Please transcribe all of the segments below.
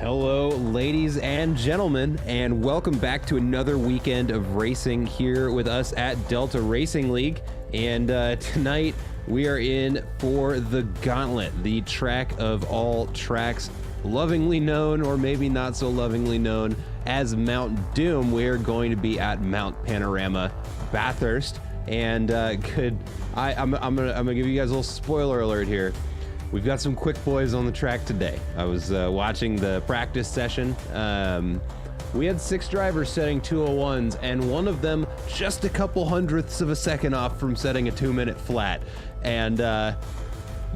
Hello, ladies and gentlemen, and welcome back to another weekend of racing here with us at Delta Racing League. And tonight we are in for the gauntlet, the track of all tracks, lovingly known, or maybe not so lovingly known, as Mount Doom. We are going to be at Mount Panorama, Bathurst, and I'm gonna give you guys a little spoiler alert here. We've got some quick boys on the track today. I was watching the practice session. We had 6 drivers setting 201s, and one of them just a couple hundredths of a second off from setting a 2-minute flat. And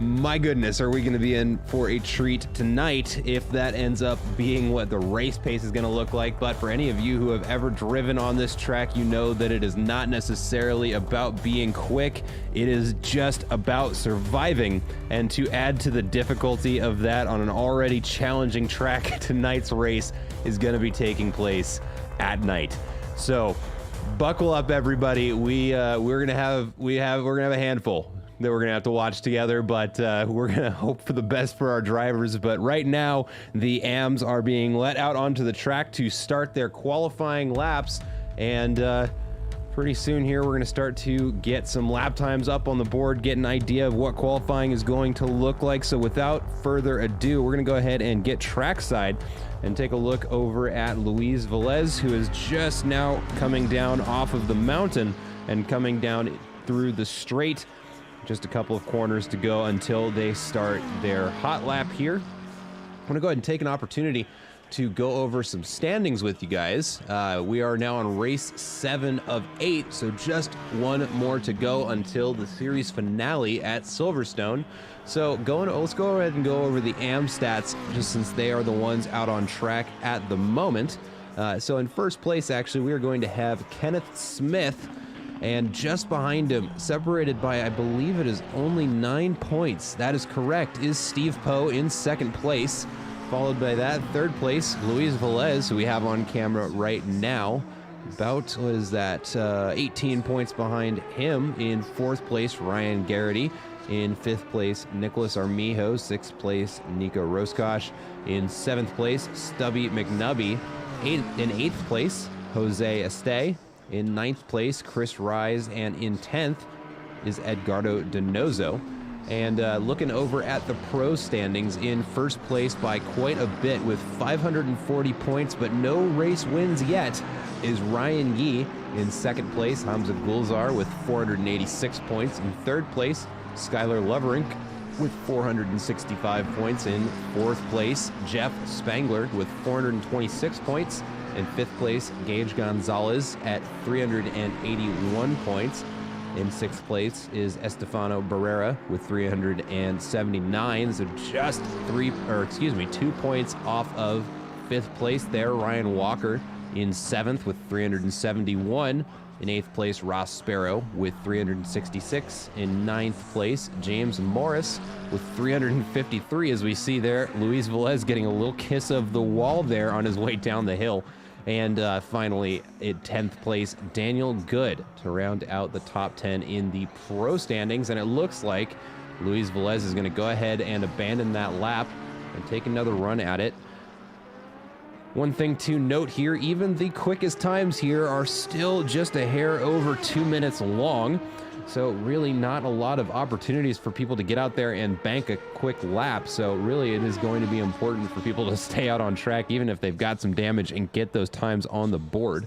my goodness, are we going to be in for a treat tonight if that ends up being what the race pace is going to look like. But for any of you who have ever driven on this track, you know that it is not necessarily about being quick. It is just about surviving. And to add to the difficulty of that on an already challenging track, tonight's race is going to be taking place at night. So buckle up, everybody. We're gonna have a handful that we're gonna have to watch together, but we're gonna hope for the best for our drivers. But right now, the AMs are being let out onto the track to start their qualifying laps, and pretty soon here we're gonna start to get some lap times up on the board, get an idea of what qualifying is going to look like. So without further ado, we're gonna go ahead and get trackside and take a look over at Luis Velez, who is just now coming down off of the mountain and coming down through the straight. Just a couple of corners to go until they start their hot lap here. I'm gonna go ahead and take an opportunity to go over some standings with you guys. We are now on race 7 of 8, so just one more to go until the series finale at Silverstone. So let's go ahead and go over the AM stats, just since they are the ones out on track at the moment. So in first place, actually, we are going to have Kenneth Smith, and just behind him, separated by, I believe it is only 9 points. That is correct, is Steve Poe in second place. Followed by that, third place, Luis Velez, who we have on camera right now. About, what is that, 18 points behind him. In fourth place, Ryan Garrity. In fifth place, Nicholas Armijo. Sixth place, Nico Roscosh. In seventh place, Stubby McNubby. In eighth place, Jose Este. In ninth place, Chris Rise, and in 10th is Edgardo Donoso. And looking over at the pro standings, in first place by quite a bit with 540 points, but no race wins yet, is Ryan Yee. In second place, Hamza Gulzar with 486 points. In third place, Skylar Loverink with 465 points. In fourth place, Jeff Spangler with 426 points. In fifth place, Gage Gonzalez at 381 points. In sixth place is Estefano Barrera with 379. So just 2 points off of fifth place there. Ryan Walker in seventh with 371. In eighth place, Ross Sparrow with 366. In ninth place, James Morris with 353. As we see there, Luis Velez getting a little kiss of the wall there on his way down the hill. And finally, in 10th place, Daniel Good to round out the top 10 in the pro standings. And it looks like Luis Velez is going to go ahead and abandon that lap and take another run at it. One thing to note here, even the quickest times here are still just a hair over 2 minutes long. So really not a lot of opportunities for people to get out there and bank a quick lap. So really it is going to be important for people to stay out on track, even if they've got some damage, and get those times on the board.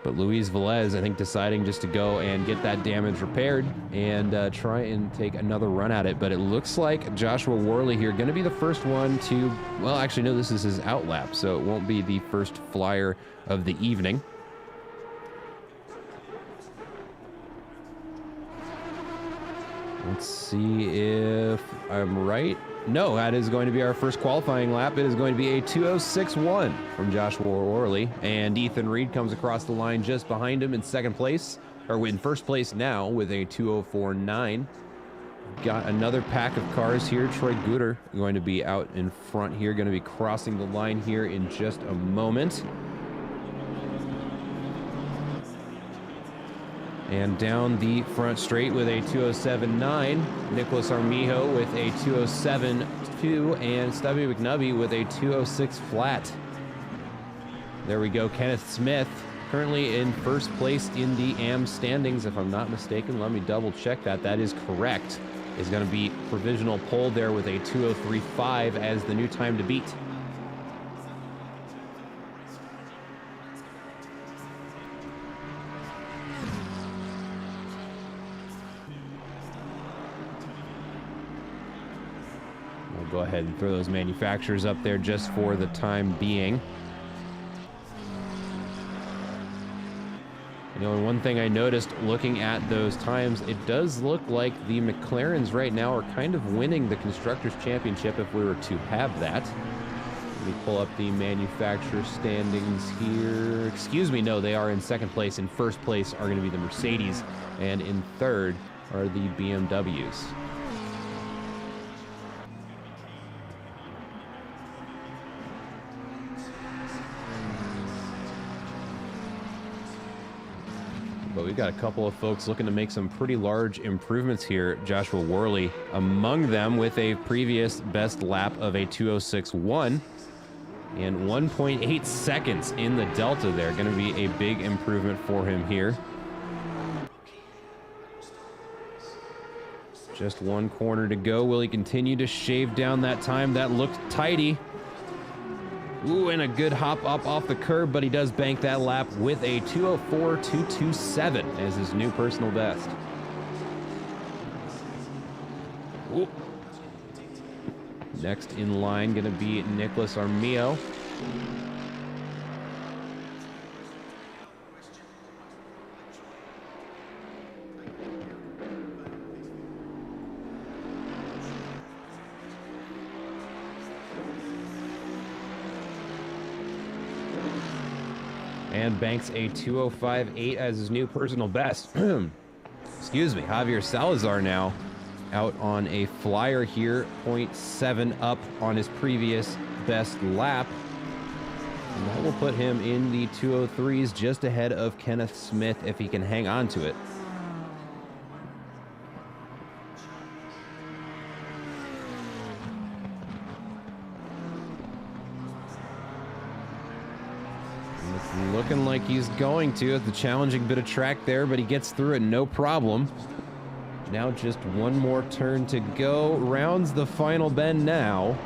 But Luis Velez, I think, deciding just to go and get that damage repaired and try and take another run at it. But it looks like Joshua Worley here going to be the first one to, well, actually, no, this is his out lap, so it won't be the first flyer of the evening. Let's see if I'm right. No, that is going to be our first qualifying lap. It is going to be a 2:06.1 from Joshua Worley, and Ethan Reed comes across the line just behind him in second place, or in first place now with a 2:04.9. Got another pack of cars here. Troy Gooder going to be out in front here, going to be crossing the line here in just a moment. And down the front straight with a 2:07.9, Nicholas Armijo with a 2:07.15. 202 and Stubby McNubby with a 206 flat. There we go. Kenneth Smith currently in first place in the AM standings, if I'm not mistaken. Let me double check that. That is correct. Is going to be provisional pole there with a 203.5 as the new time to beat. We'll go ahead and throw those manufacturers up there just for the time being. You know, and one thing I noticed looking at those times, it does look like the McLarens right now are kind of winning the Constructors' Championship if we were to have that. Let me pull up the manufacturer standings here. Excuse me, no, they are in second place. In first place are going to be the Mercedes, and in third are the BMWs. But we've got a couple of folks looking to make some pretty large improvements here. Joshua Worley among them with a previous best lap of a 206.1 and 1.8 seconds in the Delta there. Going to be a big improvement for him here. Just one corner to go. Will he continue to shave down that time? That looked tidy. Ooh, and a good hop up off the curb, but he does bank that lap with a 204.227 as his new personal best. Ooh. Next in line going to be Nicholas Armijo. And banks a 205.8 as his new personal best. Excuse me. Javier Salazar now out on a flyer here, 0.7 up on his previous best lap. And that will put him in the 203s just ahead of Kenneth Smith if he can hang on to it. Looking like he's going to. It's a challenging bit of track there, but he gets through it no problem. Now just one more turn to go. Rounds the final bend now.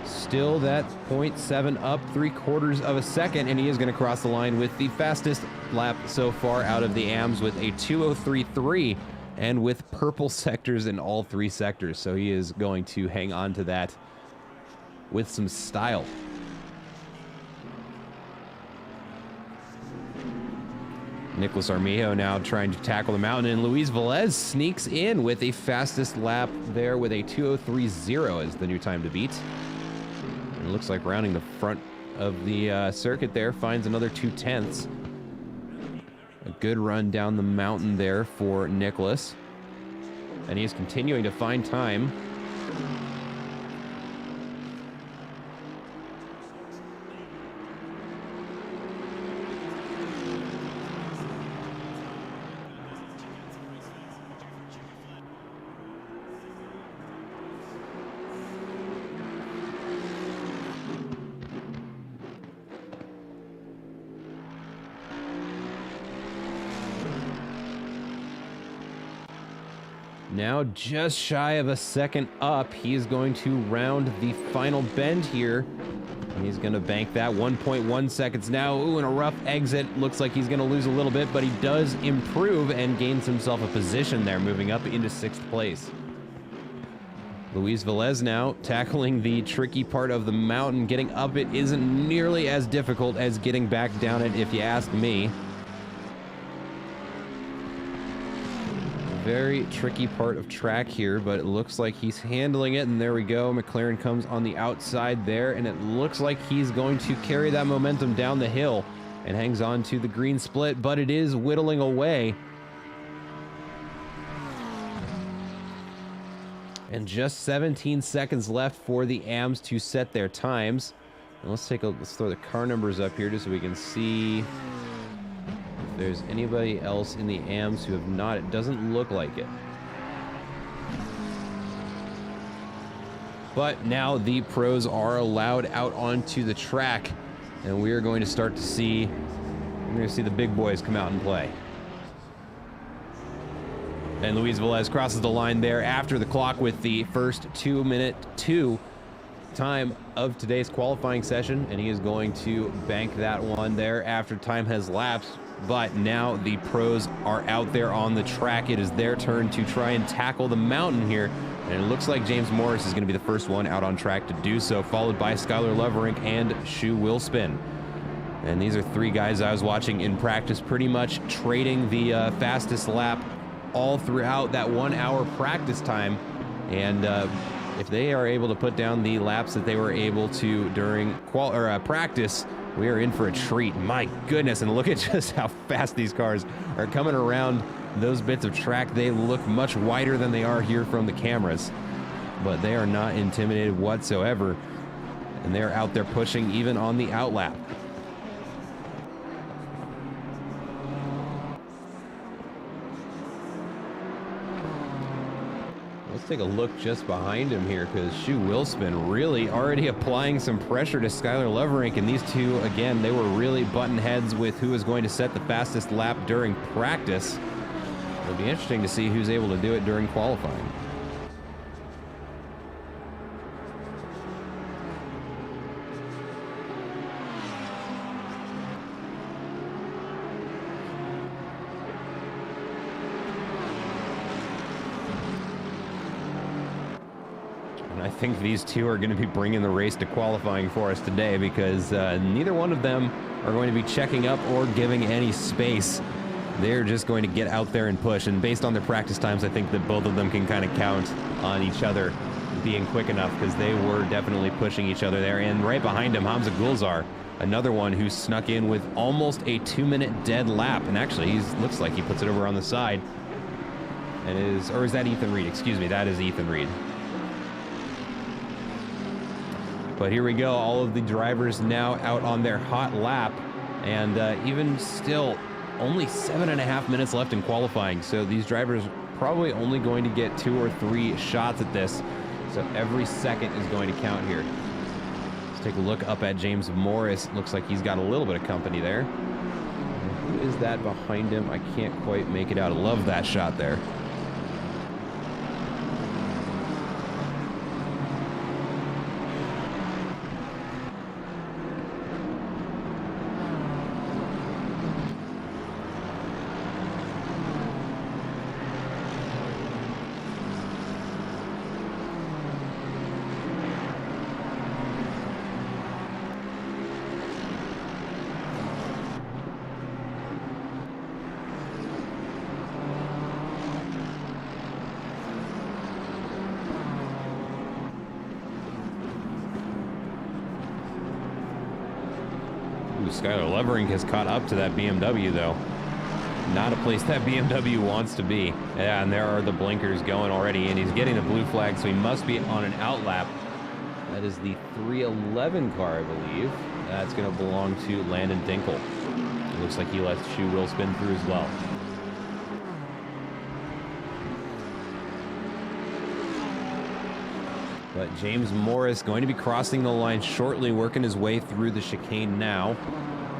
Still that 0.7 up, 3/4 of a second, and he is going to cross the line with the fastest lap so far out of the AMs with a 203.3 and with purple sectors in all three sectors. So he is going to hang on to that with some style. Nicholas Armijo now trying to tackle the mountain, and Luis Velez sneaks in with the fastest lap there with a 203.0 as the new time to beat. And it looks like rounding the front of the circuit there finds another 2/10. A good run down the mountain there for Nicholas. And he's continuing to find time. Now just shy of a second up, he is going to round the final bend here. And he's going to bank that 1.1 seconds now. Ooh, and a rough exit. Looks like he's going to lose a little bit, but he does improve and gains himself a position there, moving up into 6th place. Luis Velez now tackling the tricky part of the mountain. Getting up it isn't nearly as difficult as getting back down it, if you ask me. Very tricky part of track here, but it looks like he's handling it, and there we go. McLaren comes on the outside there, and it looks like he's going to carry that momentum down the hill and hangs on to the green split, but it is whittling away. And just 17 seconds left for the AMs to set their times. And let's throw the car numbers up here just so we can see if there's anybody else in the AMs who have not. It doesn't look like it. But now the pros are allowed out onto the track, and we are going to start to see, we're going to see the big boys come out and play. And Luis Velez crosses the line there after the clock with the first 2-minute 2 time of today's qualifying session, and he is going to bank that one there after time has lapsed. But now the pros are out there on the track. It is their turn to try and tackle the mountain here, and it looks like James Morris is going to be the first one out on track to do so, followed by Skylar Loverink and Shu Willspin. And these are three guys I was watching in practice, pretty much trading the fastest lap all throughout that 1 hour practice time. And if they are able to put down the laps that they were able to during practice, we are in for a treat. My goodness, and look at just how fast these cars are coming around those bits of track. They look much wider than they are here from the cameras, but they are not intimidated whatsoever, and they're out there pushing even on the outlap. Let's take a look just behind him here, because Shu Willspin really already applying some pressure to Skylar Loverink, and these two, again, they were really button heads with who is going to set the fastest lap during practice. It'll be interesting to see who's able to do it during qualifying. I think these two are going to be bringing the race to qualifying for us today, because neither one of them are going to be checking up or giving any space. They're just going to get out there and push, and based on their practice times, I think that both of them can kind of count on each other being quick enough, because they were definitely pushing each other there. And right behind him, Hamza Gulzar, another one who snuck in with almost a 2-minute dead lap, and actually he looks like he puts it over on the side. And is that Ethan Reed? Excuse me, that is Ethan Reed. But here we go, all of the drivers now out on their hot lap, and even still, only 7.5 minutes left in qualifying, so these drivers probably only going to get 2 or 3 shots at this, so every second is going to count here. Let's take a look up at James Morris. Looks like he's got a little bit of company there. And who is that behind him? I can't quite make it out. I love that shot there. Skylar Loverink has caught up to that BMW, though. Not a place that BMW wants to be. Yeah, and there are the blinkers going already, and he's getting the blue flag, so he must be on an outlap. That is the 311 car, I believe. That's going to belong to Landon Dinkle. It looks like he lets Shu Willspin through as well. But James Morris going to be crossing the line shortly, working his way through the chicane now.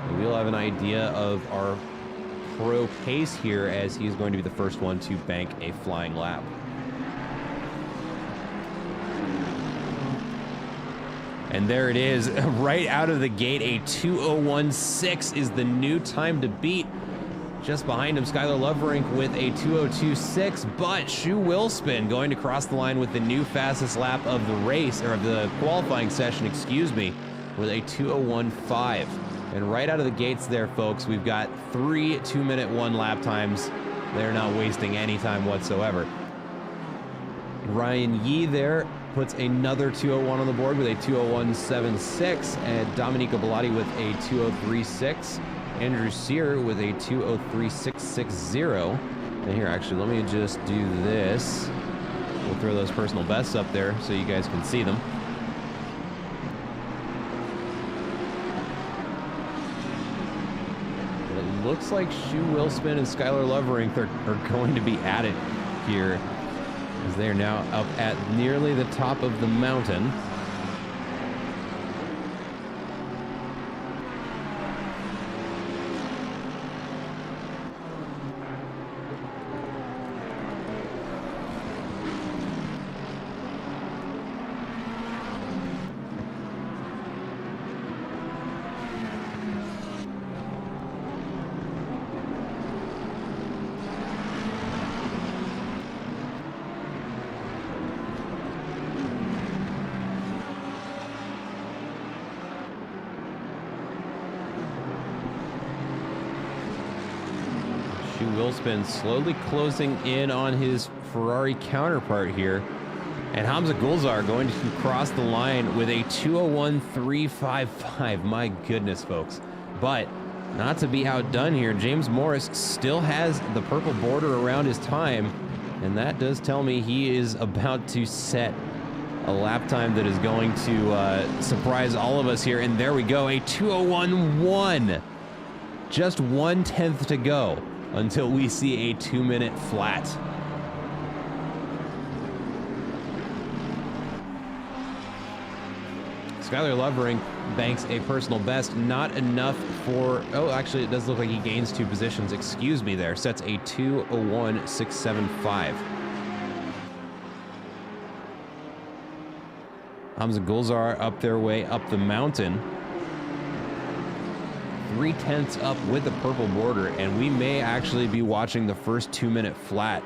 And we'll have an idea of our pro pace here, as he's going to be the first one to bank a flying lap. And there it is, right out of the gate, a 2:01.6 is the new time to beat. Just behind him, Skylar Loverink with a 2:02.6, but Shu Willspin going to cross the line with the new fastest lap of the race, or of the qualifying session, excuse me, with a 2:01.5. And right out of the gates there, folks, we've got 3 2-minute 1 lap times. They're not wasting any time whatsoever. Ryan Yee there puts another 2:01 on the board with a 2:01.76, and Dominica Bellotti with a 2:03.6. Andrew Sear with a 2:03.660. And here, actually, let me just do this. We'll throw those personal bests up there so you guys can see them. It looks like Shu Willspin and Skylar Loverink are going to be at it here. as they are now up at nearly the top of the mountain. Willspin slowly closing in on his Ferrari counterpart here. And Hamza Gulzar going to cross the line with a 2:01.355. My goodness, folks. But not to be outdone here, James Morris still has the purple border around his time. And that does tell me he is about to set a lap time that is going to surprise all of us here. And there we go, a 2:01.1. Just 1/10 to go until we see a 2-minute flat. Skylar Lovering banks a personal best, not enough for, oh, actually it does look like he gains 2 positions, excuse me there, sets a 2:01.675. Hamza Gulzar up their way up the mountain. 3/10 up with the purple border, and we may actually be watching the first 2-minute flat.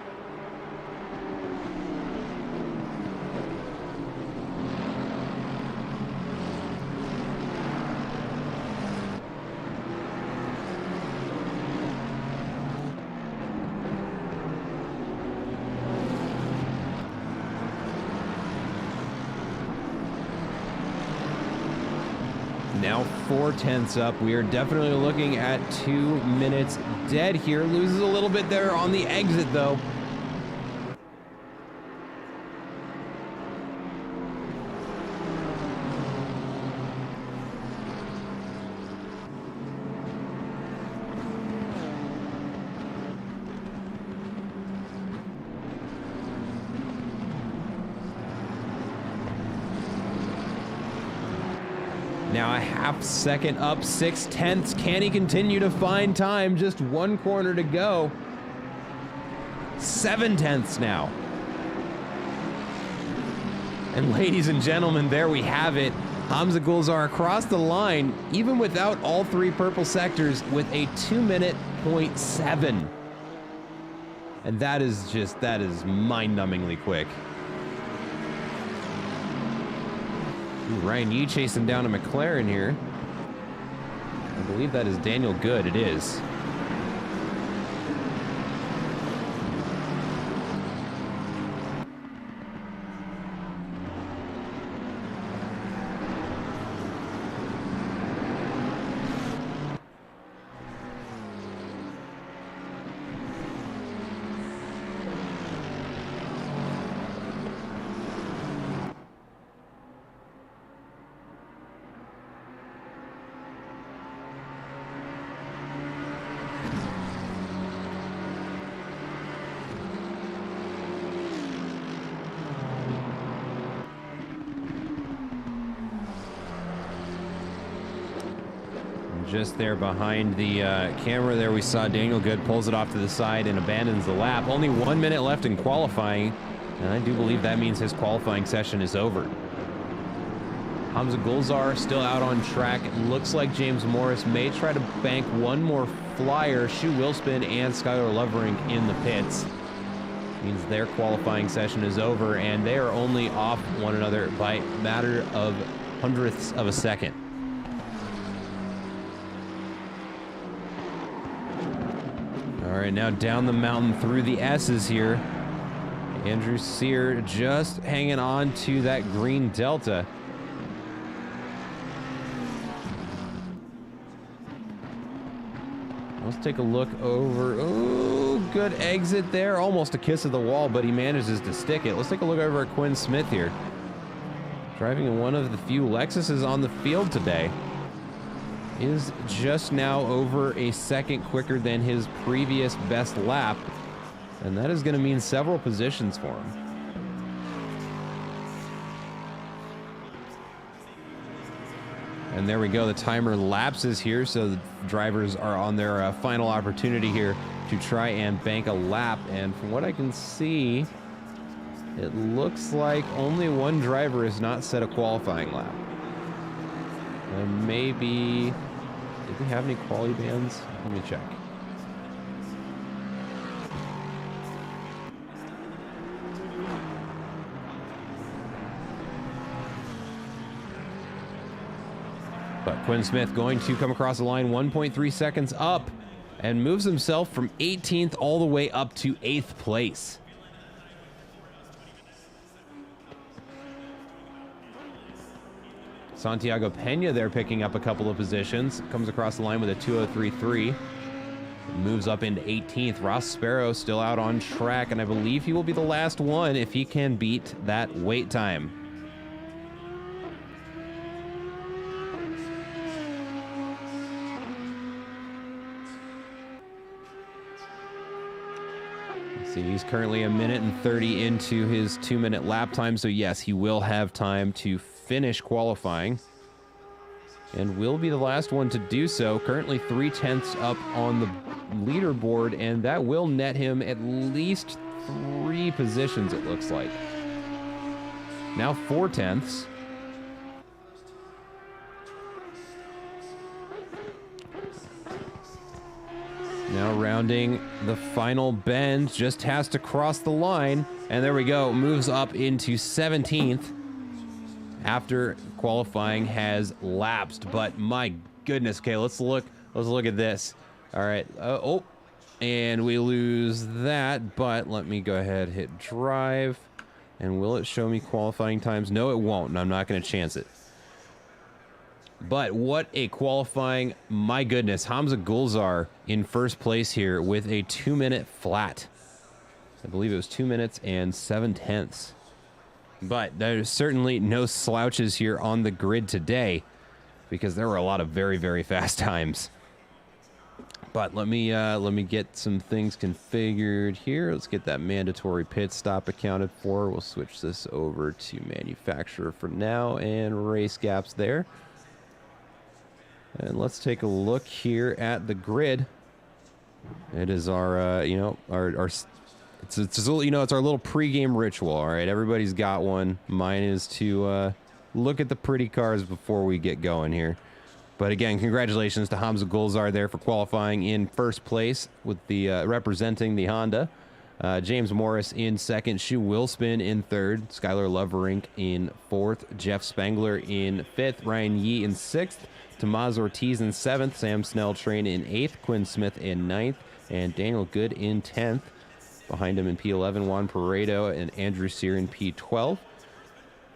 Now 4/10 up. We are definitely looking at 2 minutes dead here. Loses a little bit there on the exit, though. Now a half second up, 6/10. Can he continue to find time? Just 1 corner to go. 7/10 now. And ladies and gentlemen, there we have it. Hamza Gulzar across the line, even without all 3 purple sectors, with a 2:07. And that is mind-numbingly quick. Ryan Yee chasing down a McLaren here. I believe that is Daniel Good. It is. Just there behind the camera there, we saw Daniel Good pulls it off to the side and abandons the lap. Only 1 minute left in qualifying, and I do believe that means his qualifying session is over. Hamza Gulzar still out on track. It looks like James Morris may try to bank one more flyer. Shu Willspin and Skylar Lovering in the pits. Means their qualifying session is over, and they are only off one another by a matter of hundredths of a second. All right, now down the mountain through the S's here. Andrew Sear just hanging on to that green Delta. Let's take a look over. Oh, good exit there. Almost a kiss of the wall, but he manages to stick it. Let's take a look over at Quinn Smith here. Driving in one of the few Lexuses on the field today. Is just now over a second quicker than his previous best lap. And that is going to mean several positions for him. And there we go. The timer lapses here, so the drivers are on their final opportunity here to try and bank a lap. And from what I can see, it looks like only one driver has not set a qualifying lap. And maybe... did we have any quality bans? Let me check. But Quinn Smith going to come across the line 1.3 seconds up and moves himself from 18th all the way up to 8th place. Santiago Pena there picking up a couple of positions. Comes across the line with a 2:03.3. Moves up into 18th. Ross Sparrow still out on track, and I believe he will be the last one if he can beat that wait time. See, he's currently 1 minute and 30 into his 2-minute lap time, so yes, he will have time to finish qualifying and will be the last one to do so. Currently 3/10 up on the leaderboard, and that will net him at least 3 positions, it looks like. Now 4/10. Now rounding the final bend, just has to cross the line, and there we go, moves up into 17th after qualifying has lapsed. But my goodness, okay, let's look at this. All right, and we lose that, but let me go ahead, hit drive, and will it show me qualifying times? No, it won't, and I'm not going to chance it. But what a qualifying, my goodness. Hamza Gulzar in first place here with a 2-minute flat. I believe it was 2 minutes and 7/10. But there's certainly no slouches here on the grid today, because there were a lot of very, very fast times. But let me get some things configured here. Let's get that mandatory pit stop accounted for. We'll switch this over to manufacturer for now, and race gaps there. And let's take a look here at the grid. It is our, it's our little pregame ritual. All right, everybody's got one. Mine is to look at the pretty cars before we get going here. But again, congratulations to Hamza Gulzar there for qualifying in first place with the representing the Honda. James Morris in second, Shu Willspin in third, Skylar Loverink in fourth, Jeff Spangler in fifth, Ryan Yee in sixth, Tomaz Ortiz in 7th, Sam Snelltrain in 8th, Quinn Smith in 9th, and Daniel Good in 10th. Behind him in P11, Juan Paredo and Andrew Sear in P12.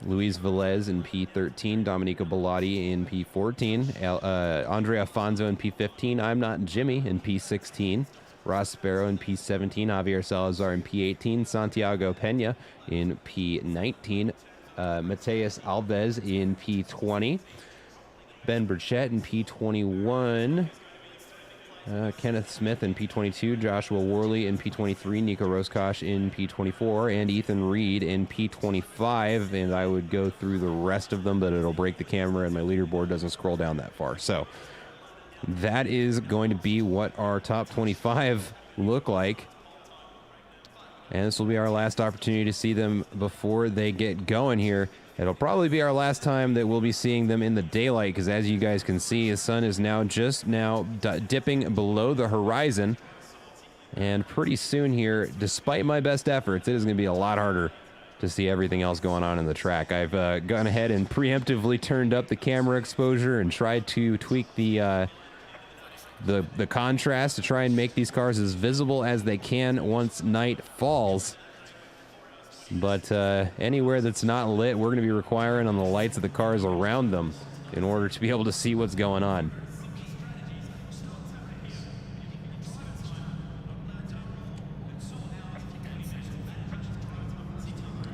Luis Velez in P13, Domenico Bellotti in P14, Andre Afonso in P15, I'm Not Jimmy in P16, Ross Sparrow in P17, Javier Salazar in P18, Santiago Pena in P19, Mateus Alves in P20, Ben Burchett in P21, Kenneth Smith in P22, Joshua Worley in P23, Nico Roskosh in P24, and Ethan Reed in P25. And I would go through the rest of them, but it'll break the camera and my leaderboard doesn't scroll down that far. So that is going to be what our top 25 look like. And this will be our last opportunity to see them before they get going here. It'll probably be our last time that we'll be seeing them in the daylight, because as you guys can see, the sun is now just dipping below the horizon. And pretty soon here, despite my best efforts, it is going to be a lot harder to see everything else going on in the track. I've gone ahead and preemptively turned up the camera exposure and tried to tweak the contrast to try and make these cars as visible as they can once night falls. But anywhere that's not lit, we're going to be requiring on the lights of the cars around them in order to be able to see what's going on.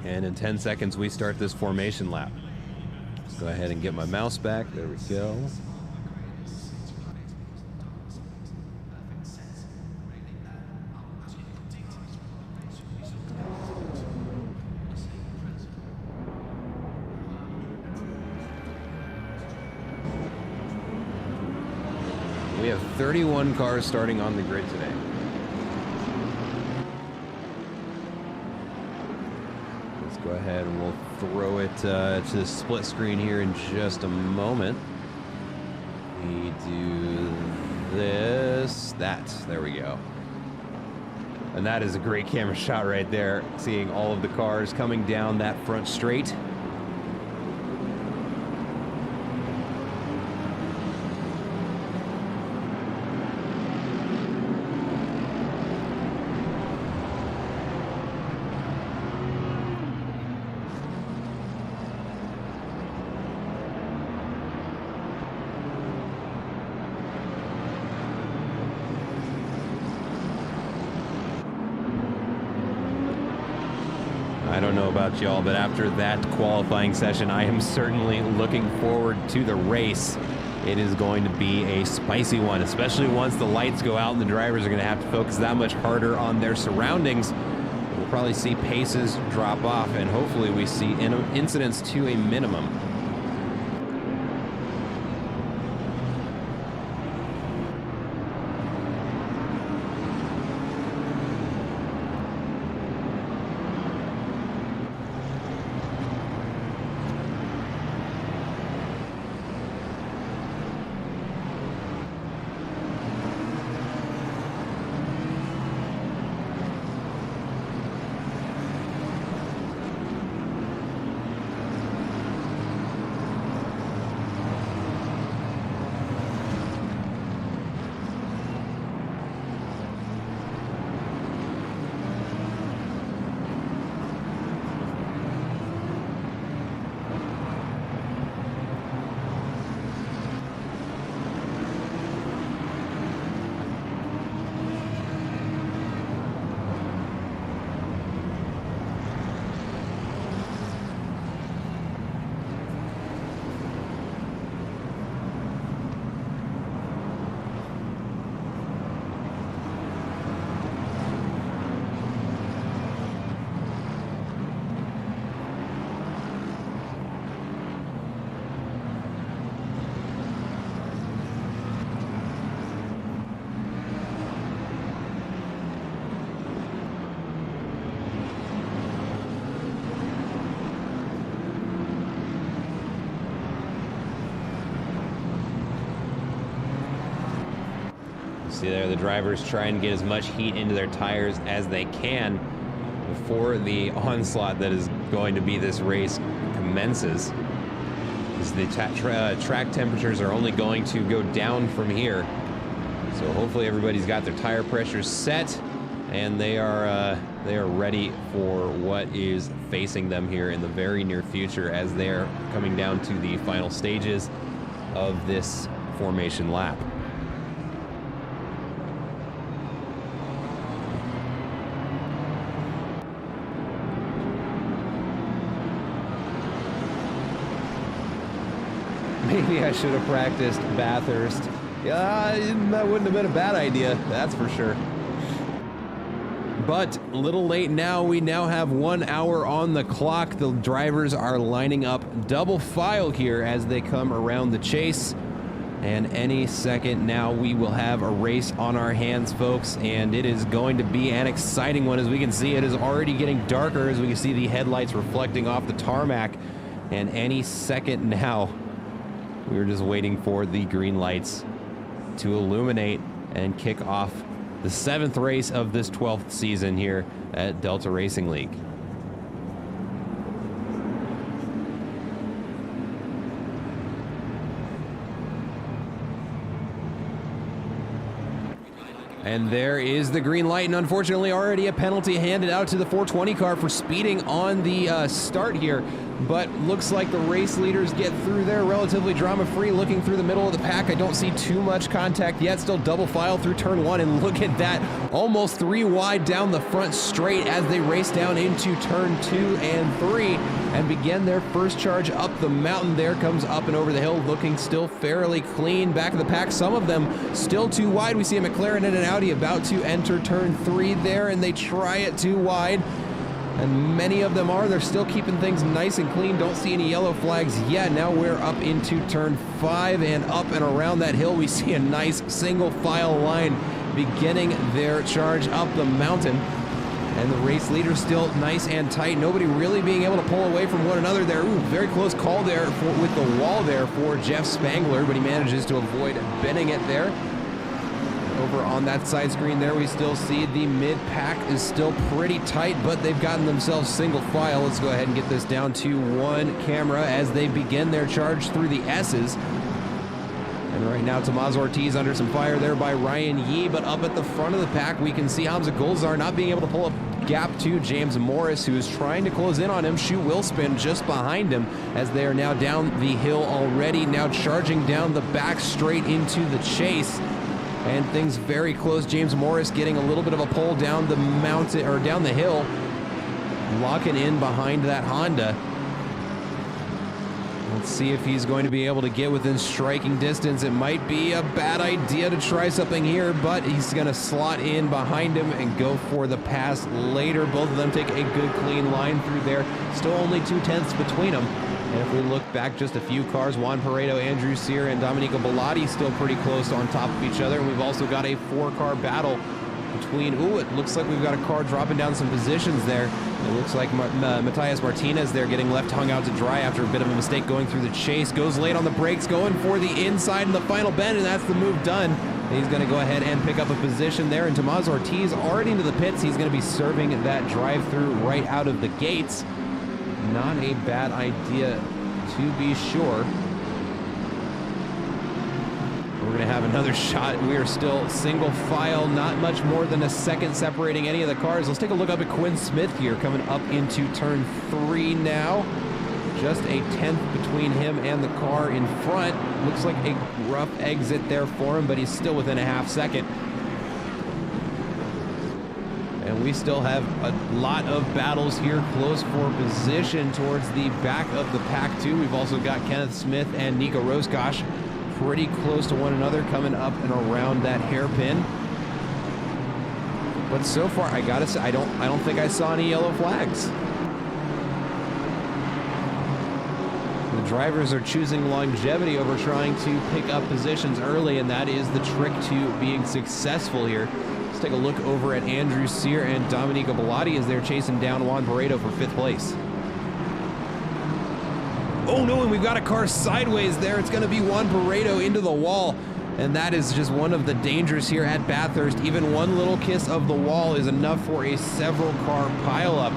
And in 10 seconds, we start this formation lap. Let's go ahead and get my mouse back. There we go. We have 31 cars starting on the grid today. Let's go ahead and we'll throw it to the split screen here in just a moment. We do this, there we go. And that is a great camera shot right there, seeing all of the cars coming down that front straight. I don't know about y'all, but after that qualifying session, I am certainly looking forward to the race. It is going to be a spicy one, especially once the lights go out and the drivers are going to have to focus that much harder on their surroundings. We'll probably see paces drop off, and hopefully we see incidents to a minimum. See there, the drivers try and get as much heat into their tires as they can before the onslaught that is going to be this race commences. As the track temperatures are only going to go down from here. So hopefully everybody's got their tire pressures set and they are ready for what is facing them here in the very near future as they are coming down to the final stages of this formation lap. Maybe I should have practiced Bathurst. Yeah, that wouldn't have been a bad idea, that's for sure. But a little late now, we now have 1 hour on the clock. The drivers are lining up double file here as they come around the chase. And any second now we will have a race on our hands, folks, and it is going to be an exciting one. As we can see, it is already getting darker as we can see the headlights reflecting off the tarmac. And any second now, we're just waiting for the green lights to illuminate and kick off the 7th race of this 12th season here at Delta Racing League. And there is the green light, and unfortunately already a penalty handed out to the 420 car for speeding on the start here. But looks like the race leaders get through there relatively drama-free. Looking through the middle of the pack, I don't see too much contact yet. Still double file through turn 1, and look at that. Almost 3 wide down the front straight as they race down into turn 2 and 3 and begin their first charge up the mountain. There comes up and over the hill, looking still fairly clean. Back of the pack, some of them still too wide. We see a McLaren and an Audi about to enter turn 3 there, and they try it too wide. And many of them are. They're still keeping things nice and clean. Don't see any yellow flags yet. Now we're up into turn 5, and up and around that hill we see a nice single file line beginning their charge up the mountain. And the race leader still nice and tight. Nobody really being able to pull away from one another there. Ooh, very close call there with the wall there for Jeff Spangler, but he manages to avoid bending it there. Over on that side screen there, we still see the mid-pack is still pretty tight, but they've gotten themselves single file. Let's go ahead and get this down to one camera as they begin their charge through the S's. And right now, Tomás Ortiz under some fire there by Ryan Yee, but up at the front of the pack, we can see Hamza Gulzar not being able to pull a gap to James Morris, who is trying to close in on him. Shoe will spin just behind him as they are now down the hill already, now charging down the back straight into the chase. And things very close. James Morris getting a little bit of a pull down the mountain, or down the hill, locking in behind that Honda. Let's see if he's going to be able to get within striking distance. It might be a bad idea to try something here, but he's going to slot in behind him and go for the pass later. Both of them take a good clean line through there. Still only 2/10 between them. And if we look back just a few cars, Juan Pareto, Andrew Sear, and Domenico Bellotti still pretty close on top of each other. And we've also got a 4-car battle between, ooh, it looks like we've got a car dropping down some positions there. It looks like Matias Martinez there getting left hung out to dry after a bit of a mistake going through the chase. Goes late on the brakes, going for the inside in the final bend, and that's the move done. And he's going to go ahead and pick up a position there. And Tomás Ortiz already into the pits. He's going to be serving that drive-through right out of the gates. Not a bad idea, to be sure. We're going to have another shot. We are still single file, not much more than a second separating any of the cars. Let's take a look up at Quinn Smith here, coming up into turn 3 now. Just a 10th between him and the car in front. Looks like a rough exit there for him, but he's still within a half second. And we still have a lot of battles here close for position towards the back of the pack too. We've also got Kenneth Smith and Nico Roscosh pretty close to one another coming up and around that hairpin. But so far, I gotta say, I don't think I saw any yellow flags. The drivers are choosing longevity over trying to pick up positions early, and that is the trick to being successful here. Let's take a look over at Andrew Sear and Domenico Bellotti as they're chasing down Juan Pareto for 5th place. Oh no, and we've got a car sideways there. It's going to be Juan Pareto into the wall. And that is just one of the dangers here at Bathurst. Even one little kiss of the wall is enough for a several car pileup.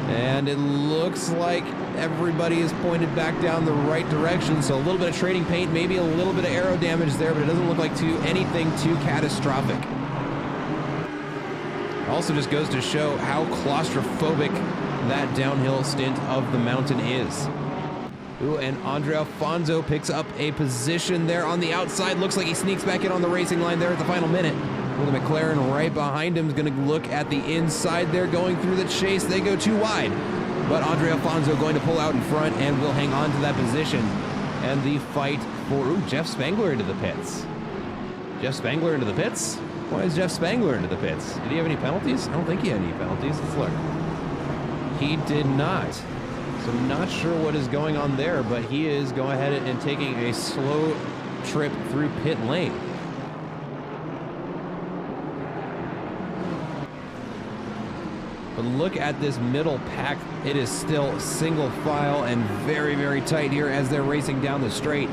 And it looks like everybody is pointed back down the right direction. So a little bit of trading paint, maybe a little bit of aero damage there, but it doesn't look like anything too catastrophic. It also just goes to show how claustrophobic that downhill stint of the mountain is. Ooh, and Andre Alfonso picks up a position there on the outside. Looks like he sneaks back in on the racing line there at the final minute. With a McLaren right behind him is going to look at the inside there going through the chase. They go too wide. But Andre Alfonso going to pull out in front and will hang on to that position. And the fight for, Jeff Spangler into the pits. Jeff Spangler into the pits? Why is Jeff Spangler into the pits? Did he have any penalties? I don't think he had any penalties. Let's look. He did not. So I'm not sure what is going on there, but he is going ahead and taking a slow trip through pit lane. But look at this middle pack. It is still single file and very, very tight here as they're racing down the straight.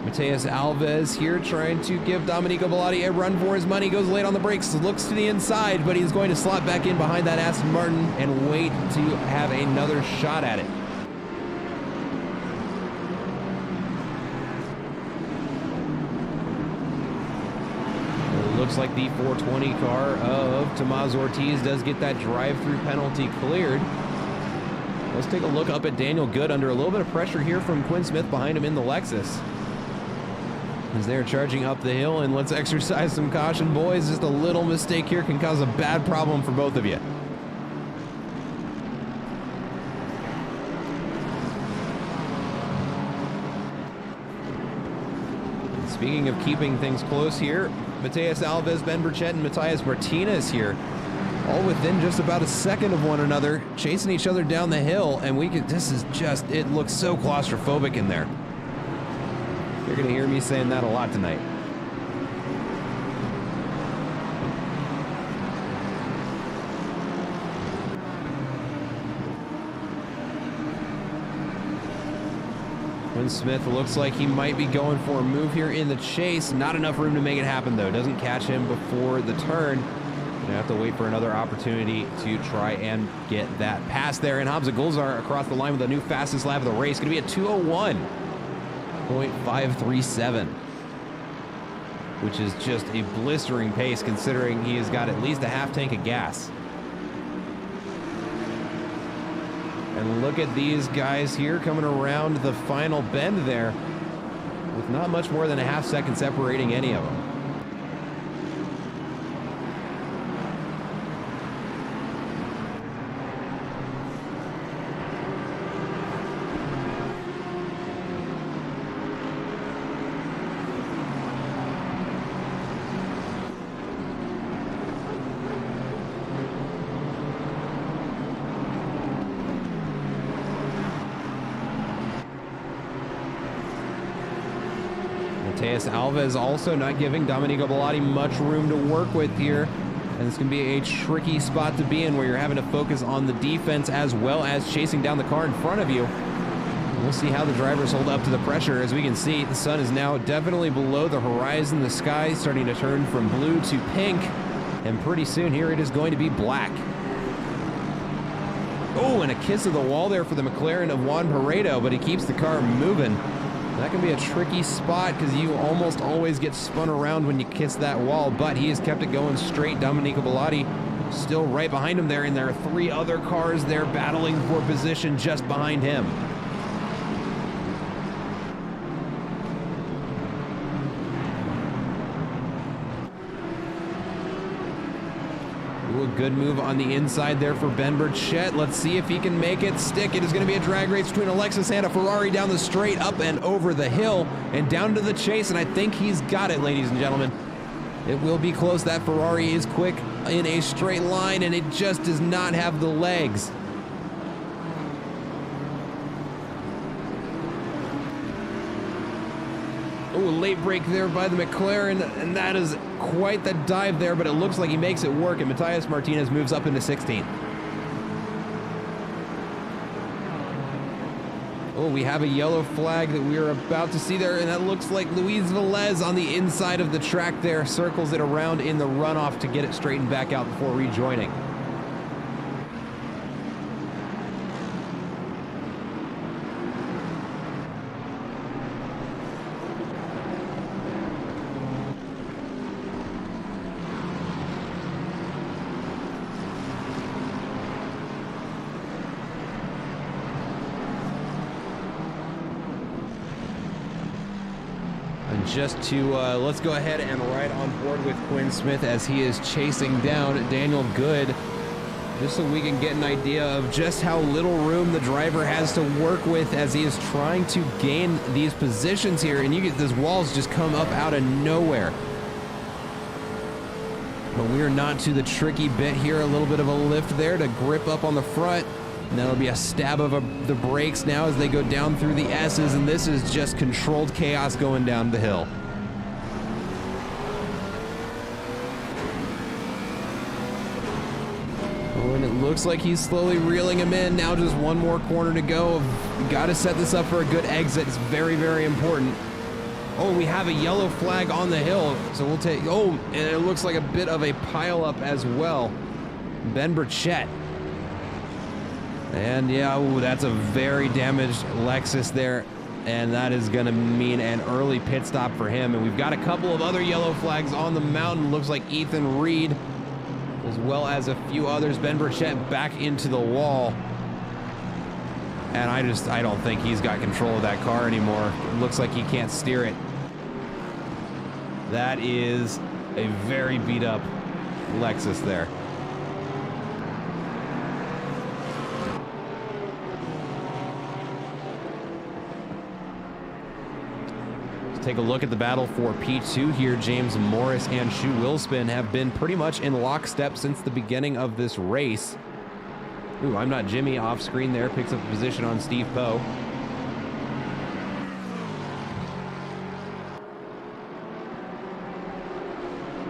Mateus Alves here trying to give Domenico Bellotti a run for his money. Goes late on the brakes, looks to the inside, but he's going to slot back in behind that Aston Martin and wait to have another shot at it. It looks like the 420 car of Tomás Ortiz does get that drive-through penalty cleared. Let's take a look up at Daniel Good under a little bit of pressure here from Quinn Smith behind him in the Lexus. As they're charging up the hill, and let's exercise some caution, boys. Just a little mistake here can cause a bad problem for both of you. Speaking of keeping things close here, Mateus Alves, Ben Burchett, and Matthias Martinez here, all within just about a second of one another, chasing each other down the hill, and this is just, it looks so claustrophobic in there. You're gonna hear me saying that a lot tonight. Quinn Smith looks like he might be going for a move here in the chase. Not enough room to make it happen, though. Doesn't catch him before the turn. Gonna have to wait for another opportunity to try and get that pass there. And Hamza Gulzar across the line with a new fastest lap of the race. Gonna be a 2:01.537, which is just a blistering pace considering he has got at least a half tank of gas. And look at these guys here coming around the final bend there with not much more than a half second separating any of them. Mateus Alves also not giving Domenico Bellotti much room to work with here. And it's going to be a tricky spot to be in where you're having to focus on the defense as well as chasing down the car in front of you. We'll see how the drivers hold up to the pressure. As we can see, the sun is now definitely below the horizon. The sky starting to turn from blue to pink. And pretty soon here it is going to be black. Oh, and a kiss of the wall there for the McLaren of Juan Paredo, but he keeps the car moving. That can be a tricky spot because you almost always get spun around when you kiss that wall, but he has kept it going straight. Domenico Bellotti still right behind him there, and there are three other cars there battling for position just behind him. Ooh, a good move on the inside there for Ben Burchett. Let's see if he can make it stick. It is going to be a drag race between a Lexus and a Ferrari down the straight, up and over the hill, and down to the chase, and I think he's got it, ladies and gentlemen. It will be close. That Ferrari is quick in a straight line, and it just does not have the legs. Oh, a late break there by the McLaren, and that is quite the dive there, but it looks like he makes it work, and Matthias Martinez moves up into 16th. Oh, we have a yellow flag that we are about to see there, and that looks like Luis Velez on the inside of the track there, circles it around in the runoff to get it straightened back out before rejoining. Just to, let's go ahead and ride on board with Quinn Smith as he is chasing down Daniel Good, just so we can get an idea of just how little room the driver has to work with as he is trying to gain these positions here, and you get these walls just come up out of nowhere. But we are not to the tricky bit here, a little bit of a lift there to grip up on the front. And that'll be a stab of the brakes now as they go down through the S's, and this is just controlled chaos going down the hill. Oh, and it looks like he's slowly reeling him in. Now just one more corner to go. Got to set this up for a good exit. It's very, very important. Oh, we have a yellow flag on the hill, so we'll take, oh, and it looks like a bit of a pile-up as well. Ben Burchett. And yeah, ooh, that's a very damaged Lexus there, and that is going to mean an early pit stop for him. And we've got a couple of other yellow flags on the mountain. Looks like Ethan Reed, as well as a few others. Ben Burchett back into the wall. And I don't think he's got control of that car anymore. It looks like he can't steer it. That is a very beat up Lexus there. take a look at the battle for P2 here. James Morris and Shu Willspin have been pretty much in lockstep since the beginning of this race. Ooh, I'm Not Jimmy off screen there, picks up a position on Steve Poe.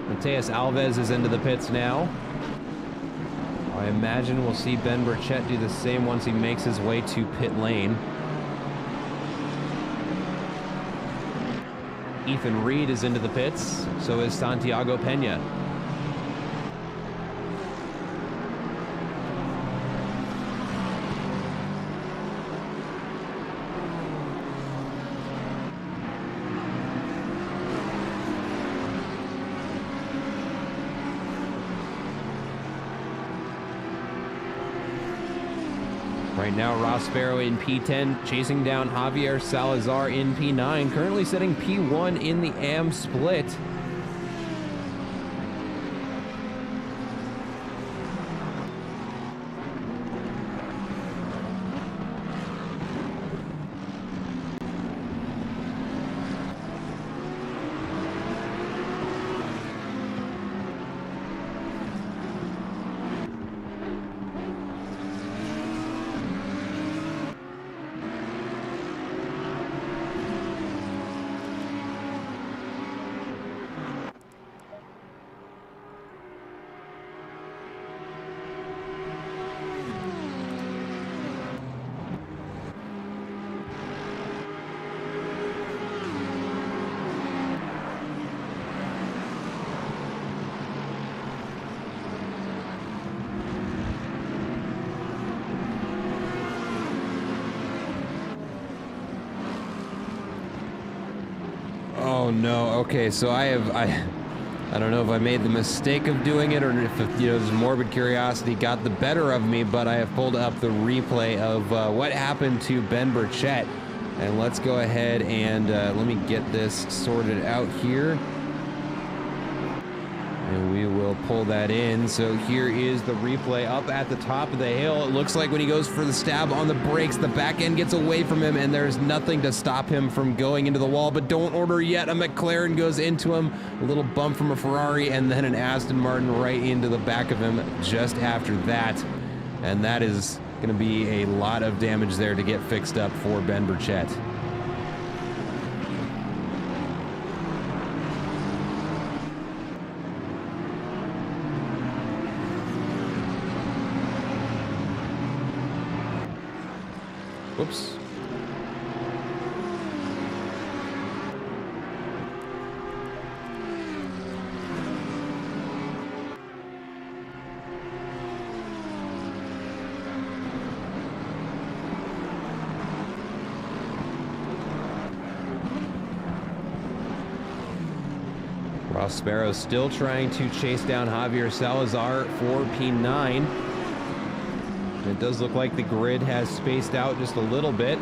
Mateus Alves is into the pits now. I imagine we'll see Ben Burchett do the same once he makes his way to pit lane. Ethan Reed is into the pits, so is Santiago Pena. Right now, Ross Sparrow in P10, chasing down Javier Salazar in P9, currently sitting P1 in the AM split. Oh no, okay, so I don't know if I made the mistake of doing it or if, this morbid curiosity got the better of me, but I have pulled up the replay of what happened to Ben Burchett. And let's go ahead and let me get this sorted out here. And we will pull that in. So here is the replay up at the top of the hill. It looks like when he goes for the stab on the brakes, the back end gets away from him and there's nothing to stop him from going into the wall. But don't order yet. A McLaren goes into him. A little bump from a Ferrari and then an Aston Martin right into the back of him just after that. And that is going to be a lot of damage there to get fixed up for Ben Burchett. Whoops. Ross Sparrow still trying to chase down Javier Salazar for P9. It does look like the grid has spaced out just a little bit. I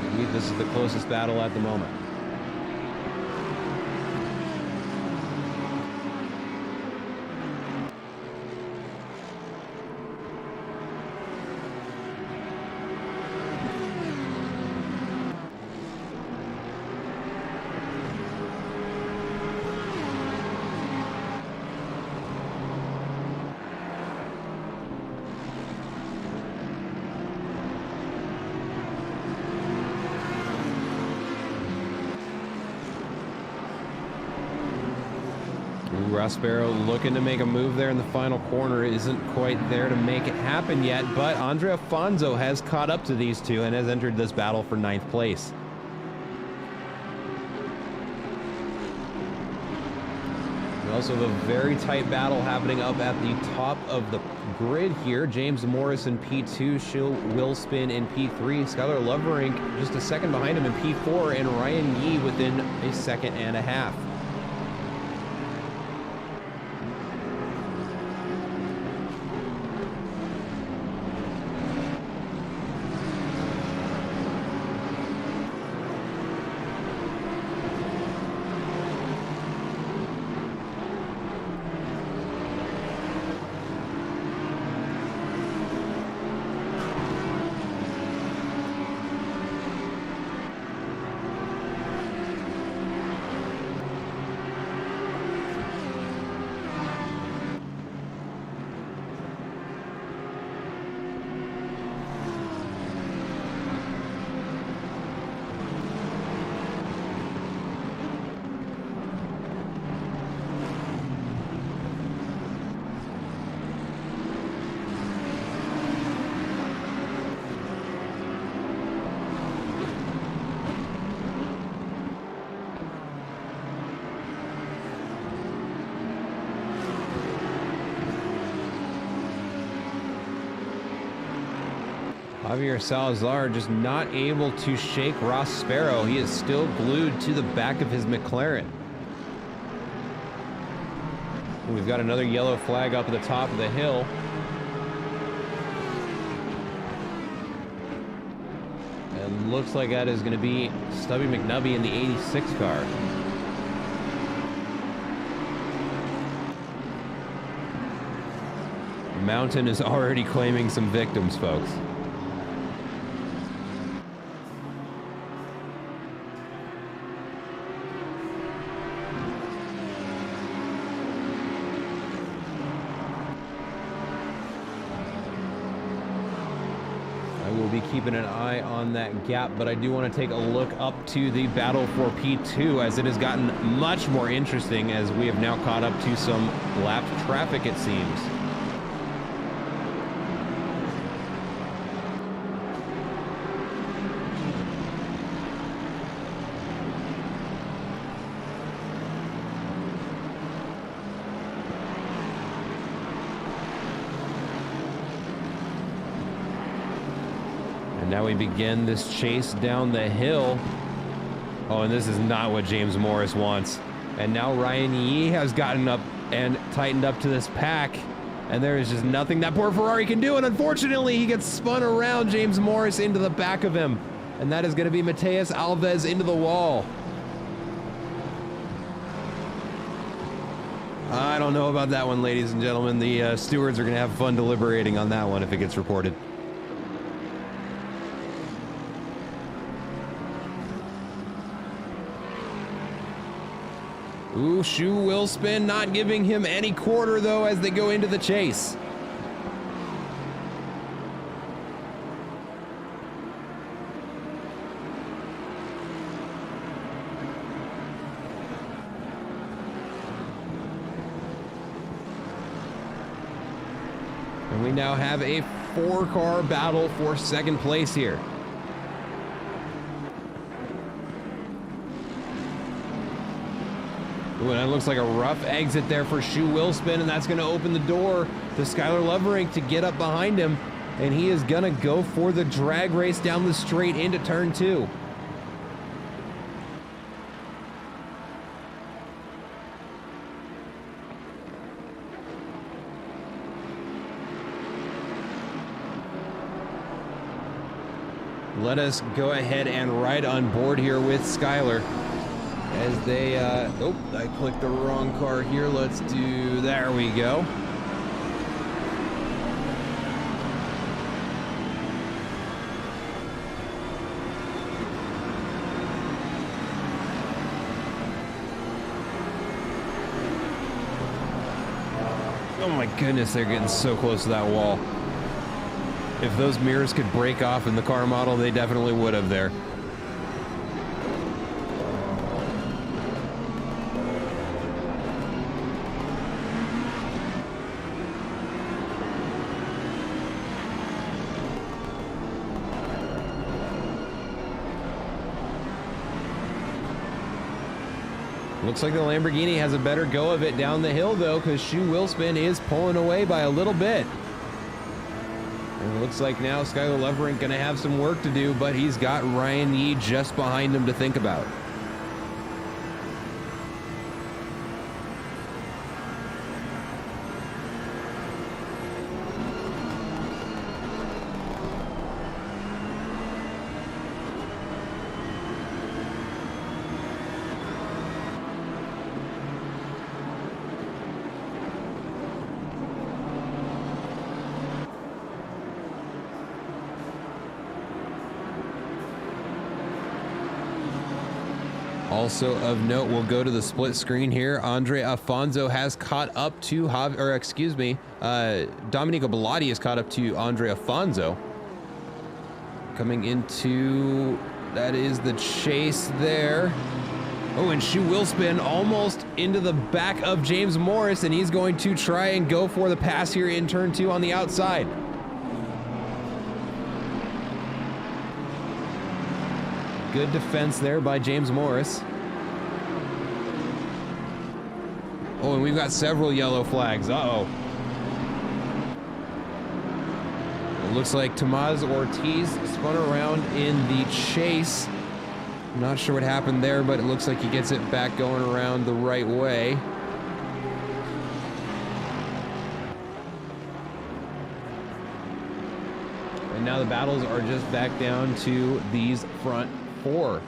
believe this is the closest battle at the moment. Ross Sparrow looking to make a move there in the final corner. Isn't quite there to make it happen yet, but Andre Afonso has caught up to these two and has entered this battle for 9th place. We also have a very tight battle happening up at the top of the grid here. James Morris in P2, Shu Willspin in P3, Skylar Loverink just a second behind him in P4, and Ryan Yee within a second and a half. Javier Salazar just not able to shake Ross Sparrow. He is still glued to the back of his McLaren. We've got another yellow flag up at the top of the hill. And looks like that is going to be Stubby McNubby in the 86 car. Mountain is already claiming some victims, folks. Be keeping an eye on that gap, but I do want to take a look up to the battle for P2 as it has gotten much more interesting as we have now caught up to some lapped traffic, it seems. Now we begin this chase down the hill. Oh, and this is not what James Morris wants. And now Ryan Yee has gotten up and tightened up to this pack. And there is just nothing that poor Ferrari can do. And unfortunately, he gets spun around James Morris into the back of him. And that is going to be Mateus Alves into the wall. I don't know about that one, ladies and gentlemen. The stewards are going to have fun deliberating on that one if it gets reported. Ooh, shoe will spin, not giving him any quarter, though, as they go into the chase. And we now have a 4-car battle for second place here. Ooh, and it looks like a rough exit there for Shoe Willspin, and that's going to open the door to Skylar Lovering to get up behind him, and he is going to go for the drag race down the straight into turn 2. Let us go ahead and ride on board here with Skylar. As they, oh, I clicked the wrong car here. Let's do, there we go. Oh my goodness, they're getting so close to that wall. If those mirrors could break off in the car model, they definitely would have there. Looks like the Lamborghini has a better go of it down the hill, though, because Shoe Willspin is pulling away by a little bit. And it looks like now Skylar Lovering going to have some work to do, but he's got Ryan Yee just behind him to think about. Also of note, we'll go to the split screen here. Andre Afonso has caught up to, Domenico Bellotti has caught up to Andre Afonso. Coming into, that is the chase there. Oh, and Shoe Willspin almost into the back of James Morris, and he's going to try and go for the pass here in turn 2 on the outside. Good defense there by James Morris. Oh, and we've got several yellow flags. Uh-oh. It looks like Tomás Ortiz spun around in the chase. I'm not sure what happened there, but it looks like he gets it back going around the right way. And now the battles are just back down to these front four.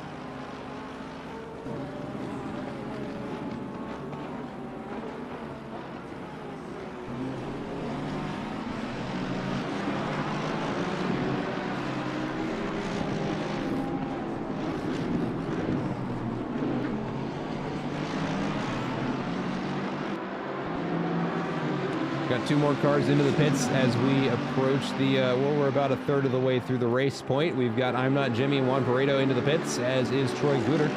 Got two more cars into the pits as we approach the, well, we're about a third of the way through the race point. We've got I'm Not Jimmy and Juan Paredo into the pits, as is Troy Guter.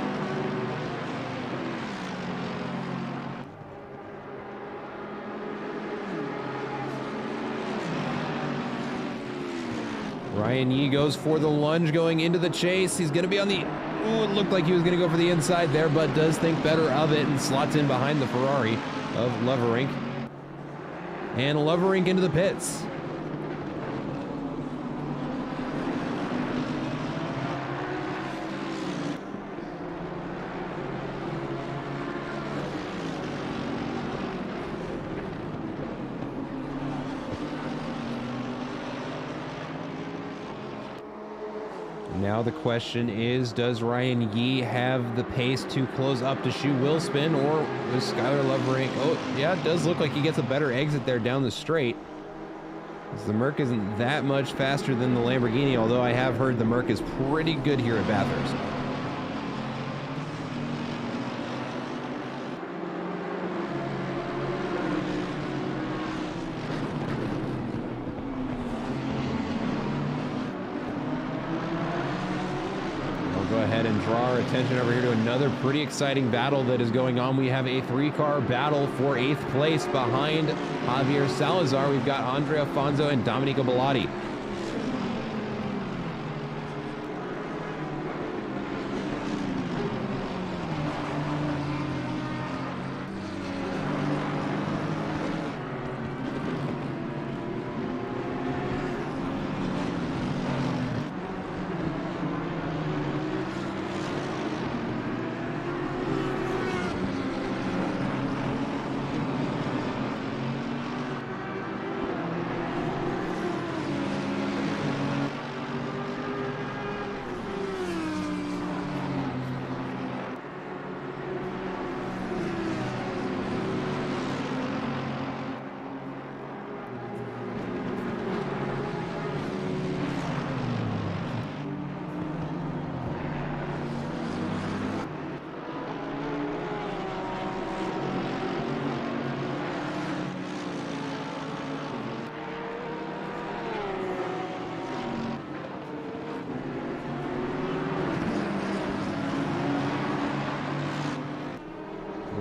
Ryan Yee goes for the lunge going into the chase. He's going to be on the, oh, it looked like he was going to go for the inside there, but does think better of it and slots in behind the Ferrari of Leverink. And Leverink into the pits. Now the question is, does Ryan Yee have the pace to close up to shoe wheel spin, or is Skylar Leverink? Oh, yeah, it does look like he gets a better exit there down the straight. The Merc isn't that much faster than the Lamborghini, although I have heard the Merc is pretty good here at Bathurst. Go ahead and draw our attention over here to another pretty exciting battle that is going on. We have a three-car battle for 8th place behind Javier Salazar. We've got Andre Afonso and Domenico Bellotti.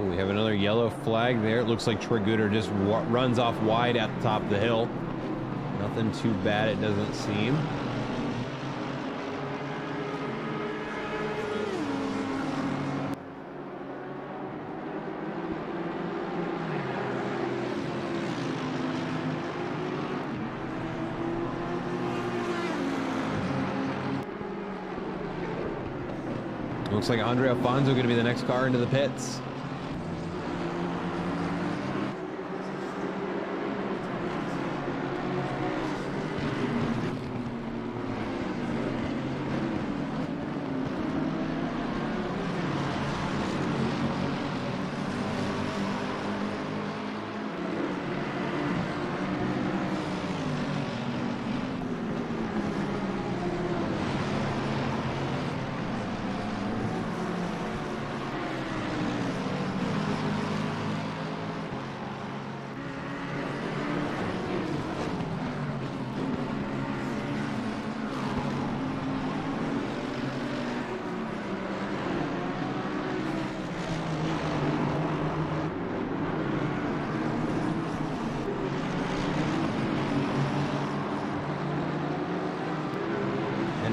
We have another yellow flag there. It looks like Troy Guter just runs off wide at the top of the hill. Nothing too bad, it doesn't seem. Looks like Andre Afonso going to be the next car into the pits.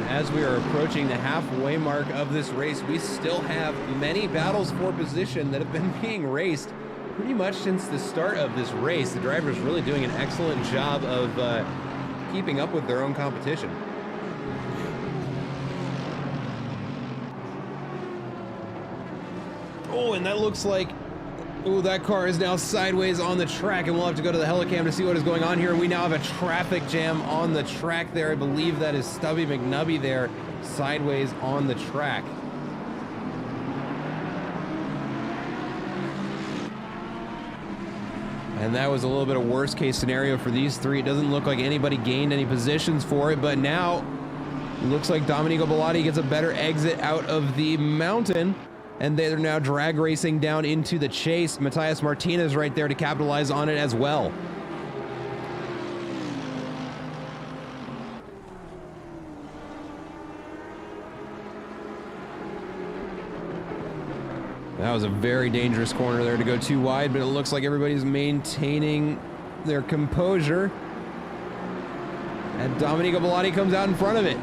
As we are approaching the halfway mark of this race, we still have many battles for position that have been being raced pretty much since the start of this race. The drivers really doing an excellent job of keeping up with their own competition. Oh, and that looks like, oh, that car is now sideways on the track, and we'll have to go to the helicam to see what is going on here. We now have a traffic jam on the track there. I believe that is Stubby McNubby there, sideways on the track. And that was a little bit of worst case scenario for these three. It doesn't look like anybody gained any positions for it, but now it looks like Domenico Bellotti gets a better exit out of the mountain, and they're now drag racing down into the chase. Matthias Martinez right there to capitalize on it as well. That was a very dangerous corner there to go too wide, but it looks like everybody's maintaining their composure. And Domenico Bellotti comes out in front of it.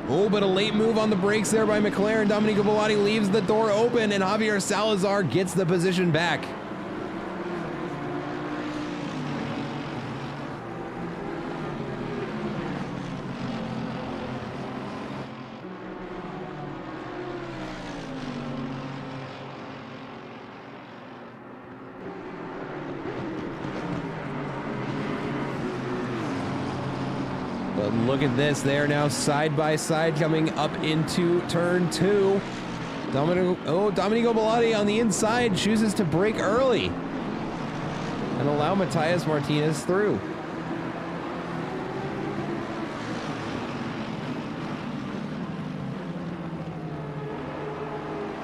Oh, but a late move on the brakes there by McLaren. Domenico Bellotti leaves the door open, and Javier Salazar gets the position back. But look at this, they're now side by side coming up into turn 2. Domenico Bellotti on the inside chooses to brake early and allow Matthias Martinez through.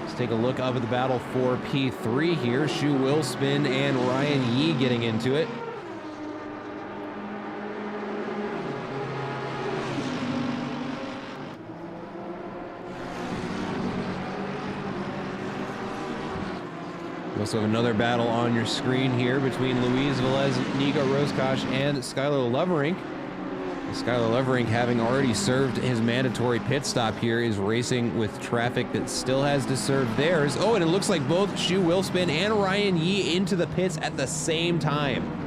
Let's take a look up at the battle for P3 here. Shu Willspin and Ryan Yee getting into it. We also have another battle on your screen here between Luis Velez, Nico Roscosh, and Skylar Leverink. Skylar Leverink, having already served his mandatory pit stop here, is racing with traffic that still has to serve theirs. Oh, and it looks like both Shu Willspin and Ryan Yee into the pits at the same time.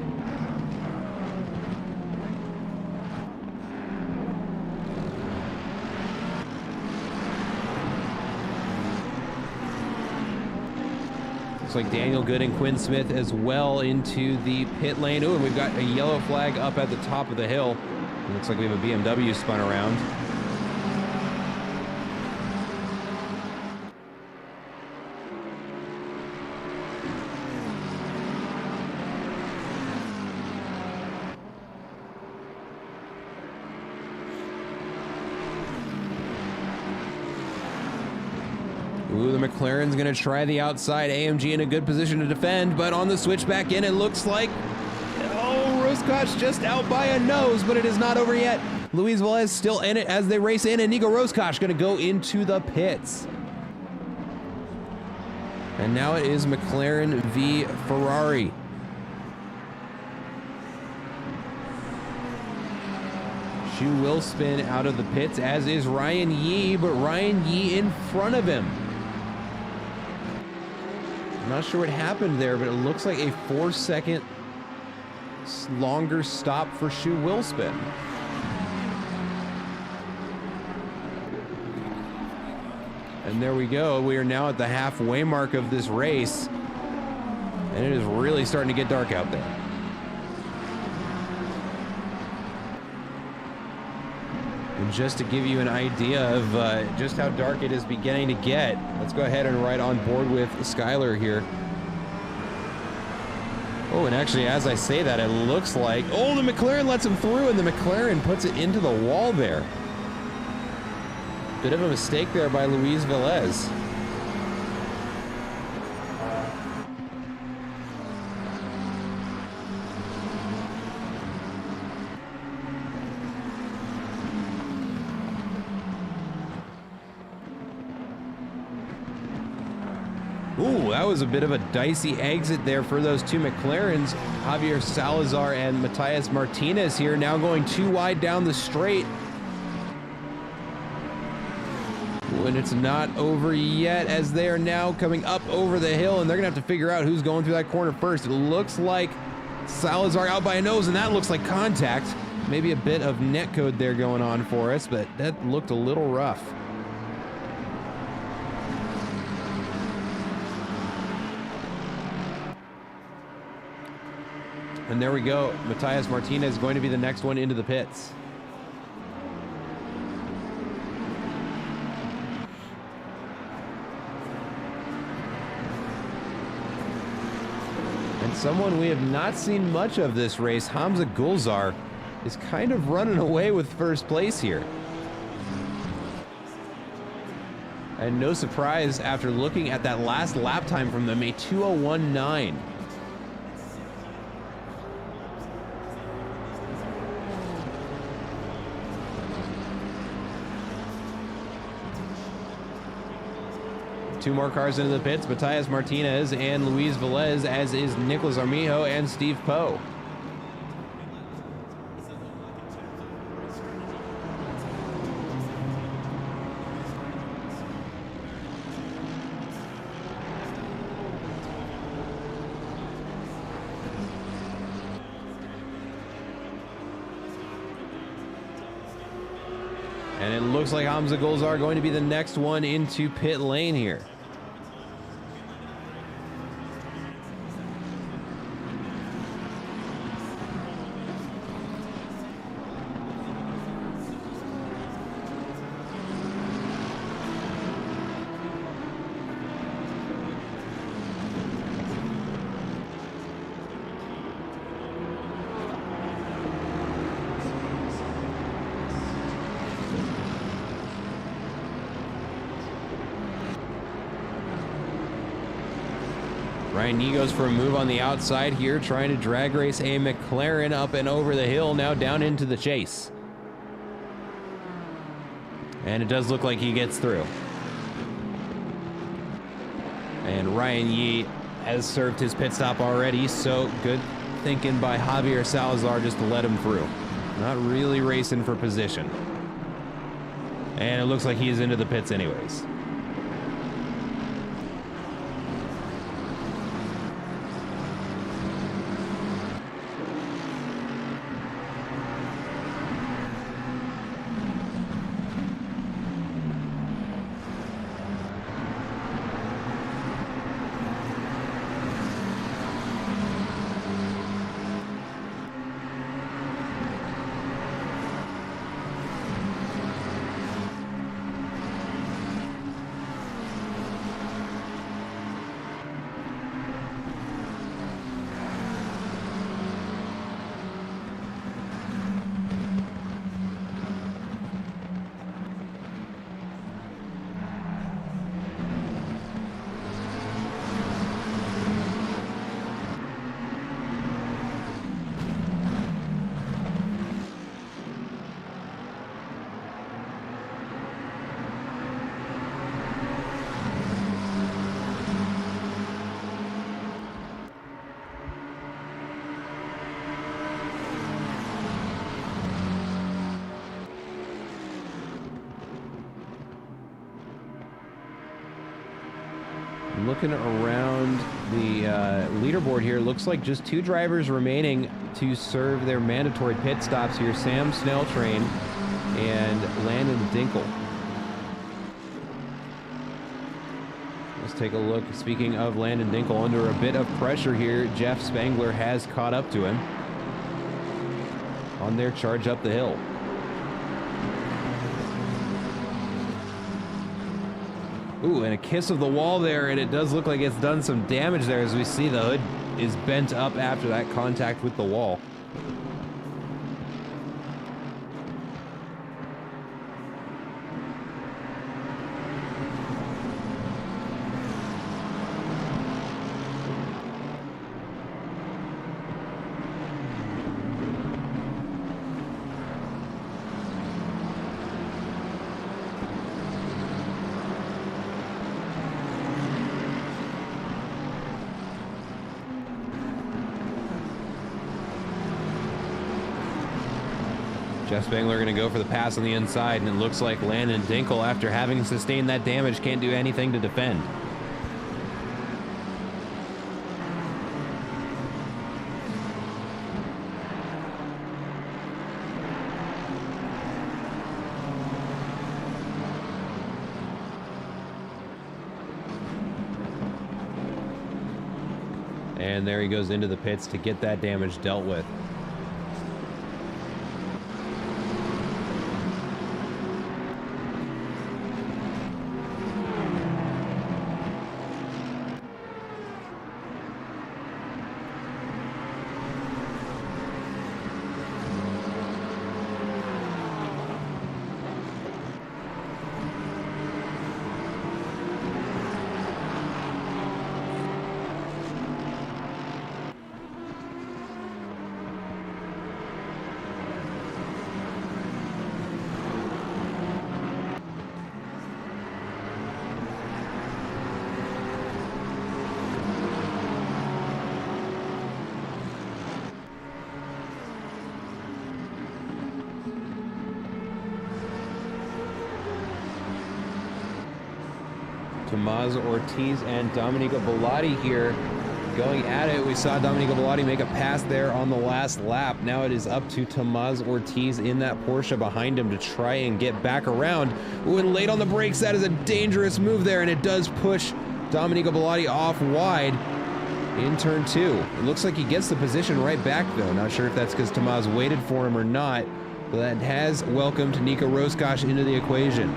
Looks like Daniel Good and Quinn Smith as well into the pit lane. Oh, and we've got a yellow flag up at the top of the hill. It looks like we have a BMW spun around. Ooh, the McLaren's gonna try the outside. AMG in a good position to defend, but on the switch back in, it looks like, oh, Roscosh just out by a nose, but it is not over yet. Luis Velez still in it as they race in, and Nico Roscosh gonna go into the pits. And now it is McLaren v Ferrari. Shu Willspin out of the pits, as is Ryan Yee, but Ryan Yee in front of him. I'm not sure what happened there, but it looks like a 4-second longer stop for Shu Willspin. And there we go. We are now at the halfway mark of this race, and it is really starting to get dark out there. And just to give you an idea of just how dark it is beginning to get, let's go ahead and ride on board with Skylar here. Oh, and actually, as I say that, it looks like, oh, the McLaren lets him through, and the McLaren puts it into the wall there. Bit of a mistake there by Luis Velez. Ooh, that was a bit of a dicey exit there for those two McLarens. Javier Salazar and Matthias Martinez here, now going too wide down the straight. when it's not over yet, as they are now coming up over the hill, and they're gonna have to figure out who's going through that corner first. It looks like Salazar out by a nose, and that looks like contact. Maybe a bit of netcode there going on for us, but that looked a little rough. And there we go. Matias Martinez is going to be the next one into the pits. And someone we have not seen much of this race, Hamza Gulzar, is kind of running away with first place here. And no surprise after looking at that last lap time from them, a 2:01.9. Two more cars into the pits, Matias Martinez and Luis Velez, as is Nicholas Armijo and Steve Poe. And it looks like Hamza Gulzar going to be the next one into pit lane here. Ryan Nee goes for a move on the outside here, trying to drag race a McLaren up and over the hill, now down into the chase. And it does look like he gets through. And Ryan Yee has served his pit stop already, so good thinking by Javier Salazar just to let him through. Not really racing for position. And it looks like he's into the pits anyways. Looking around the leaderboard here, looks like just two drivers remaining to serve their mandatory pit stops here. Sam Snelltrain and Landon Dinkel. Let's take a look. Speaking of Landon Dinkel, under a bit of pressure here, Jeff Spangler has caught up to him on their charge up the hill. Ooh, and a kiss of the wall there, and it does look like it's done some damage there, as we see the hood is bent up after that contact with the wall. Jeff Spengler going to go for the pass on the inside, and it looks like Landon Dinkel, after having sustained that damage, can't do anything to defend. And there he goes into the pits to get that damage dealt with. Tomás Ortiz and Domenico Bellotti here going at it. We saw Domenico Bellotti make a pass there on the last lap. Now it is up to Tomás Ortiz in that Porsche behind him to try and get back around. Ooh, and late on the brakes, that is a dangerous move there, and it does push Domenico Bellotti off wide in turn 2. It looks like he gets the position right back, though. Not sure if that's because Tomás waited for him or not, but that has welcomed Nico Roscosh into the equation.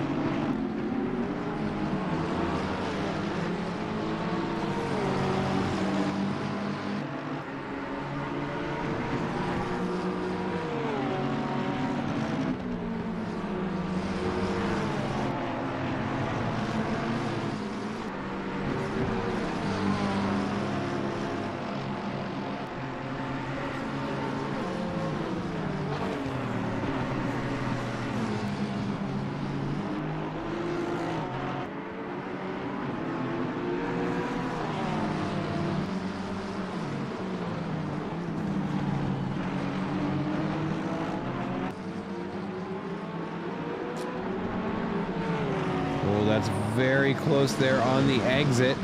That's very close there on the exit.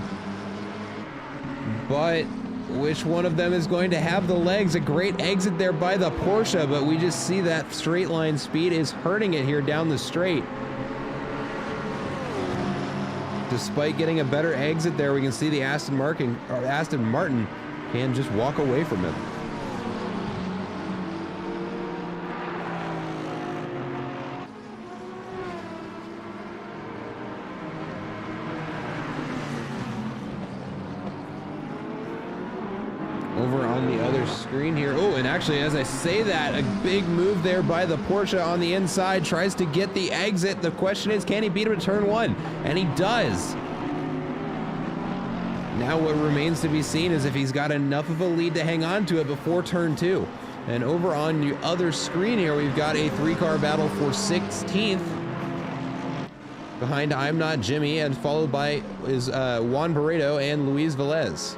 But which one of them is going to have the legs? A great exit there by the Porsche, but we just see that straight line speed is hurting it here down the straight. Despite getting a better exit there, we can see the Aston Martin can just walk away from him. Over on the other screen here. Oh, and actually, as I say that, a big move there by the Porsche on the inside. Tries to get the exit. The question is, can he beat him to turn 1? And he does. Now what remains to be seen is if he's got enough of a lead to hang on to it before turn 2. And over on the other screen here, we've got a 3-car battle for 16th. Behind I'm Not Jimmy, and followed by is Juan Barreto and Luis Velez.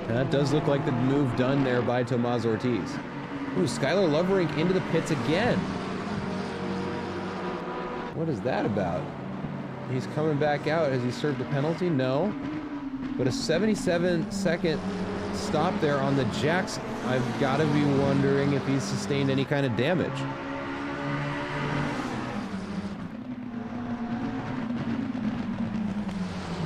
That does look like the move done there by Tomás Ortiz. Ooh, Skylar Loverink into the pits again. What is that about? He's coming back out. Has he served a penalty? No. But a 77-second stop there on the jacks. I've got to be wondering if he's sustained any kind of damage.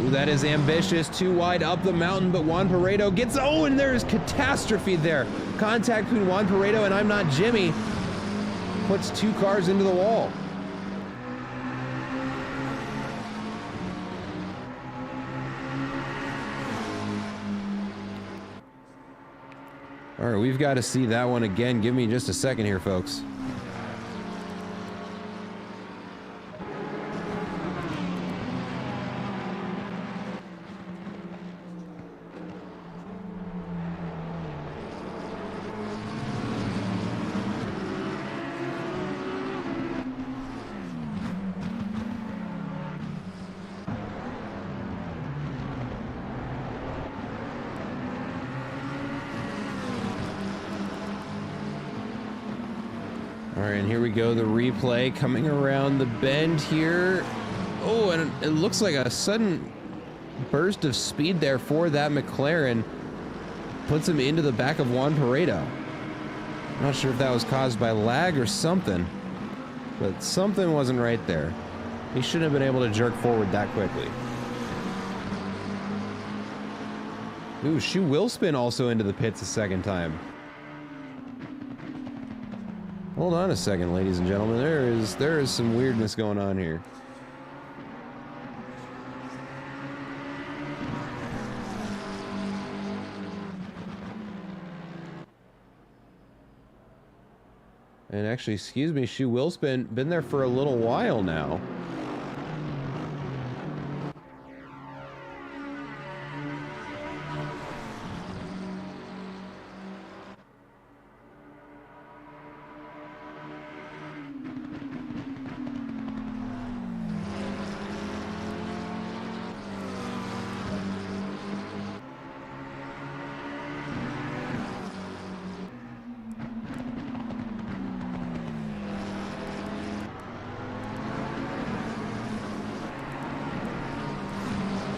Ooh, that is ambitious. Too wide up the mountain, but Juan Pareto gets... Oh, and there's catastrophe there. Contact between Juan Pareto and I'm Not Jimmy puts 2 cars into the wall. All right, we've got to see that one again. Give me just a second here, folks. All right, and here we go, the replay coming around the bend here. Oh, and it looks like a sudden burst of speed there for that McLaren. Puts him into the back of Juan Paredo. Not sure if that was caused by lag or something, but something wasn't right there. He shouldn't have been able to jerk forward that quickly. Ooh, shoe will spin also into the pits a second time. Hold on a second, ladies and gentlemen. There is some weirdness going on here. And actually, excuse me, shoe will spin. Been there for a little while now.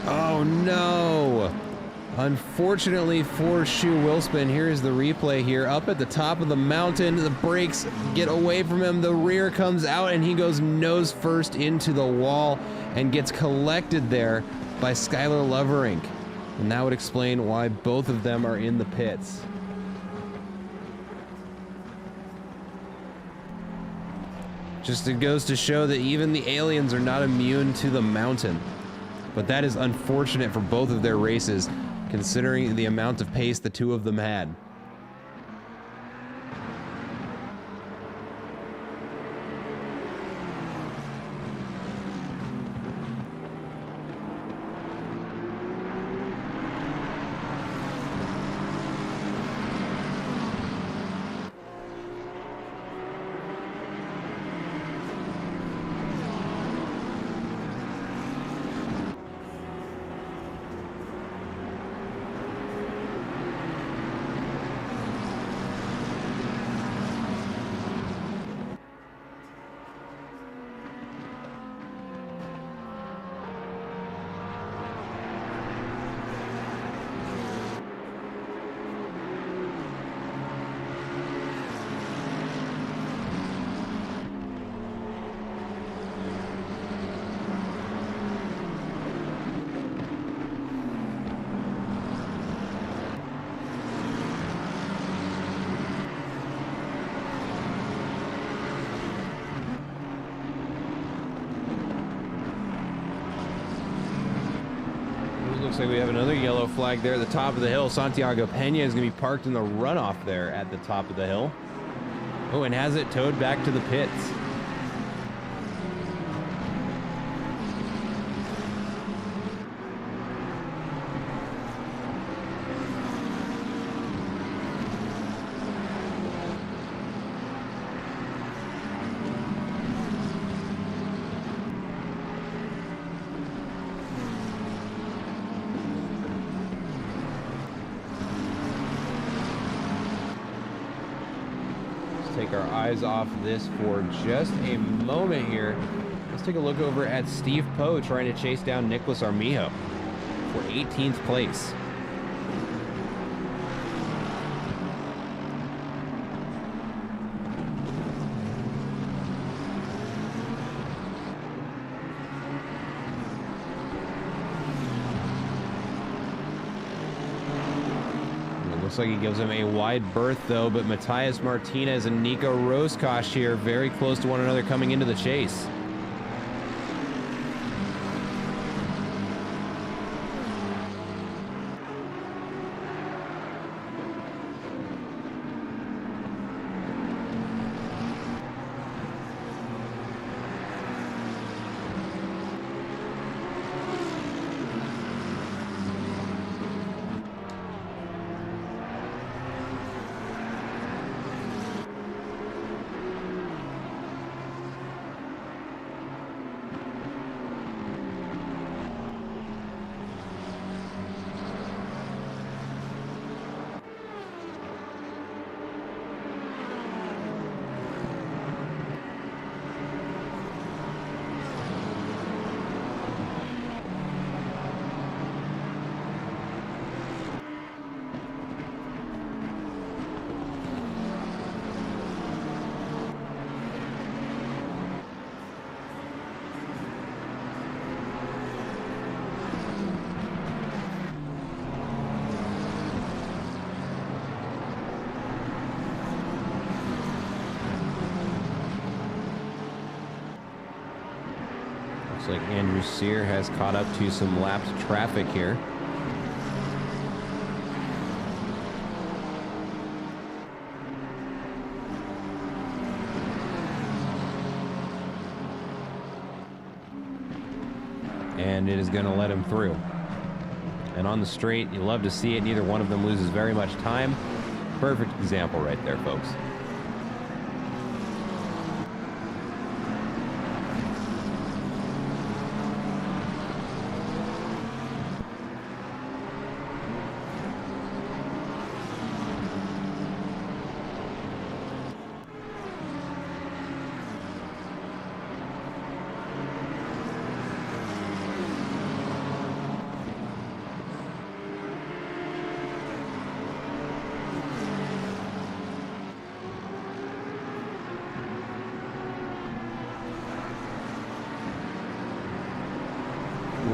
Oh no! Unfortunately for Shoe Willspin, here is the replay here. Up at the top of the mountain, the brakes get away from him, the rear comes out, and he goes nose first into the wall and gets collected there by Skylar Loverink. And that would explain why both of them are in the pits. Just it goes to show that even the aliens are not immune to the mountain. But that is unfortunate for both of their races, considering the amount of pace the two of them had. Looks like we have another yellow flag there at the top of the hill. Santiago Pena is going to be parked in the runoff there at the top of the hill. Oh, and has it towed back to the pits. Take our eyes off this for just a moment here. Let's take a look over at Steve Poe trying to chase down Nicholas Armijo for 18th place. Looks like he gives him a wide berth, though, but Matthias Martinez and Nico Roscosh here very close to one another coming into the chase. like Andrew Sear has caught up to some lapped traffic here. And it is going to let him through. And on the straight, you love to see it. Neither one of them loses very much time. Perfect example right there, folks.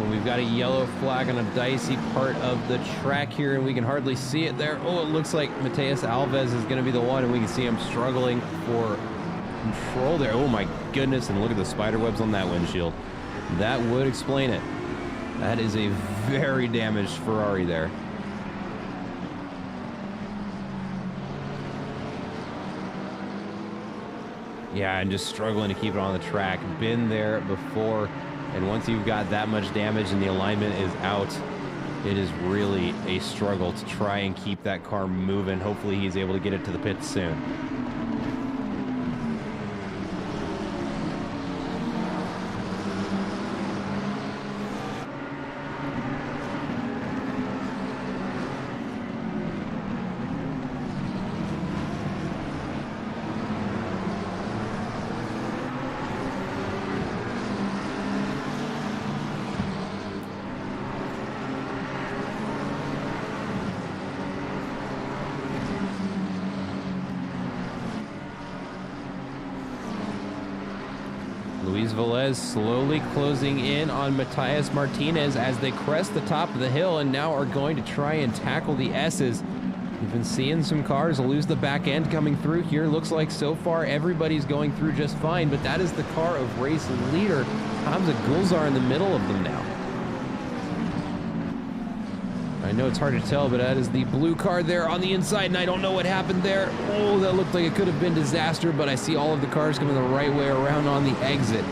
We've got a yellow flag on a dicey part of the track here, and we can hardly see it there. Oh, it looks like Mateus Alves is going to be the one, and we can see him struggling for control there. Oh my goodness, and look at the spider webs on that windshield. That would explain it. That is a very damaged Ferrari there. Yeah, and just struggling to keep it on the track. Been there before. And once you've got that much damage and the alignment is out, it is really a struggle to try and keep that car moving. Hopefully he's able to get it to the pits soon. Luis Velez slowly closing in on Matthias Martinez as they crest the top of the hill and now are going to try and tackle the S's. We've been seeing some cars lose the back end coming through here. Looks like so far everybody's going through just fine, but that is the car of race leader Hamza Gulzar in the middle of them now. I know it's hard to tell, but that is the blue car there on the inside, and I don't know what happened there. Oh, that looked like it could have been disaster, but I see all of the cars coming the right way around on the exit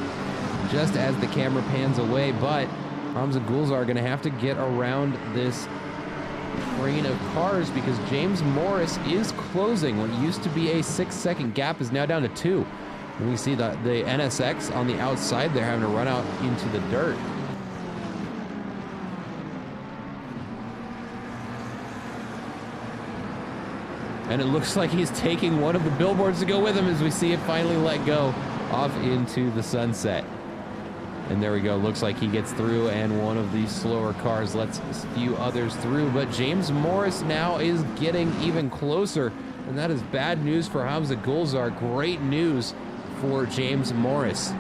just as the camera pans away. But Hamza Gulzar going to have to get around this train of cars because James Morris is closing. What used to be a 6-second gap is now down to 2. And we see the NSX on the outside there having to run out into the dirt. And it looks like he's taking one of the billboards to go with him as we see it finally let go off into the sunset. And there we go. Looks like he gets through, and one of these slower cars lets a few others through. But James Morris now is getting even closer, and that is bad news for Hamza Gulzar. Great news for James Morris.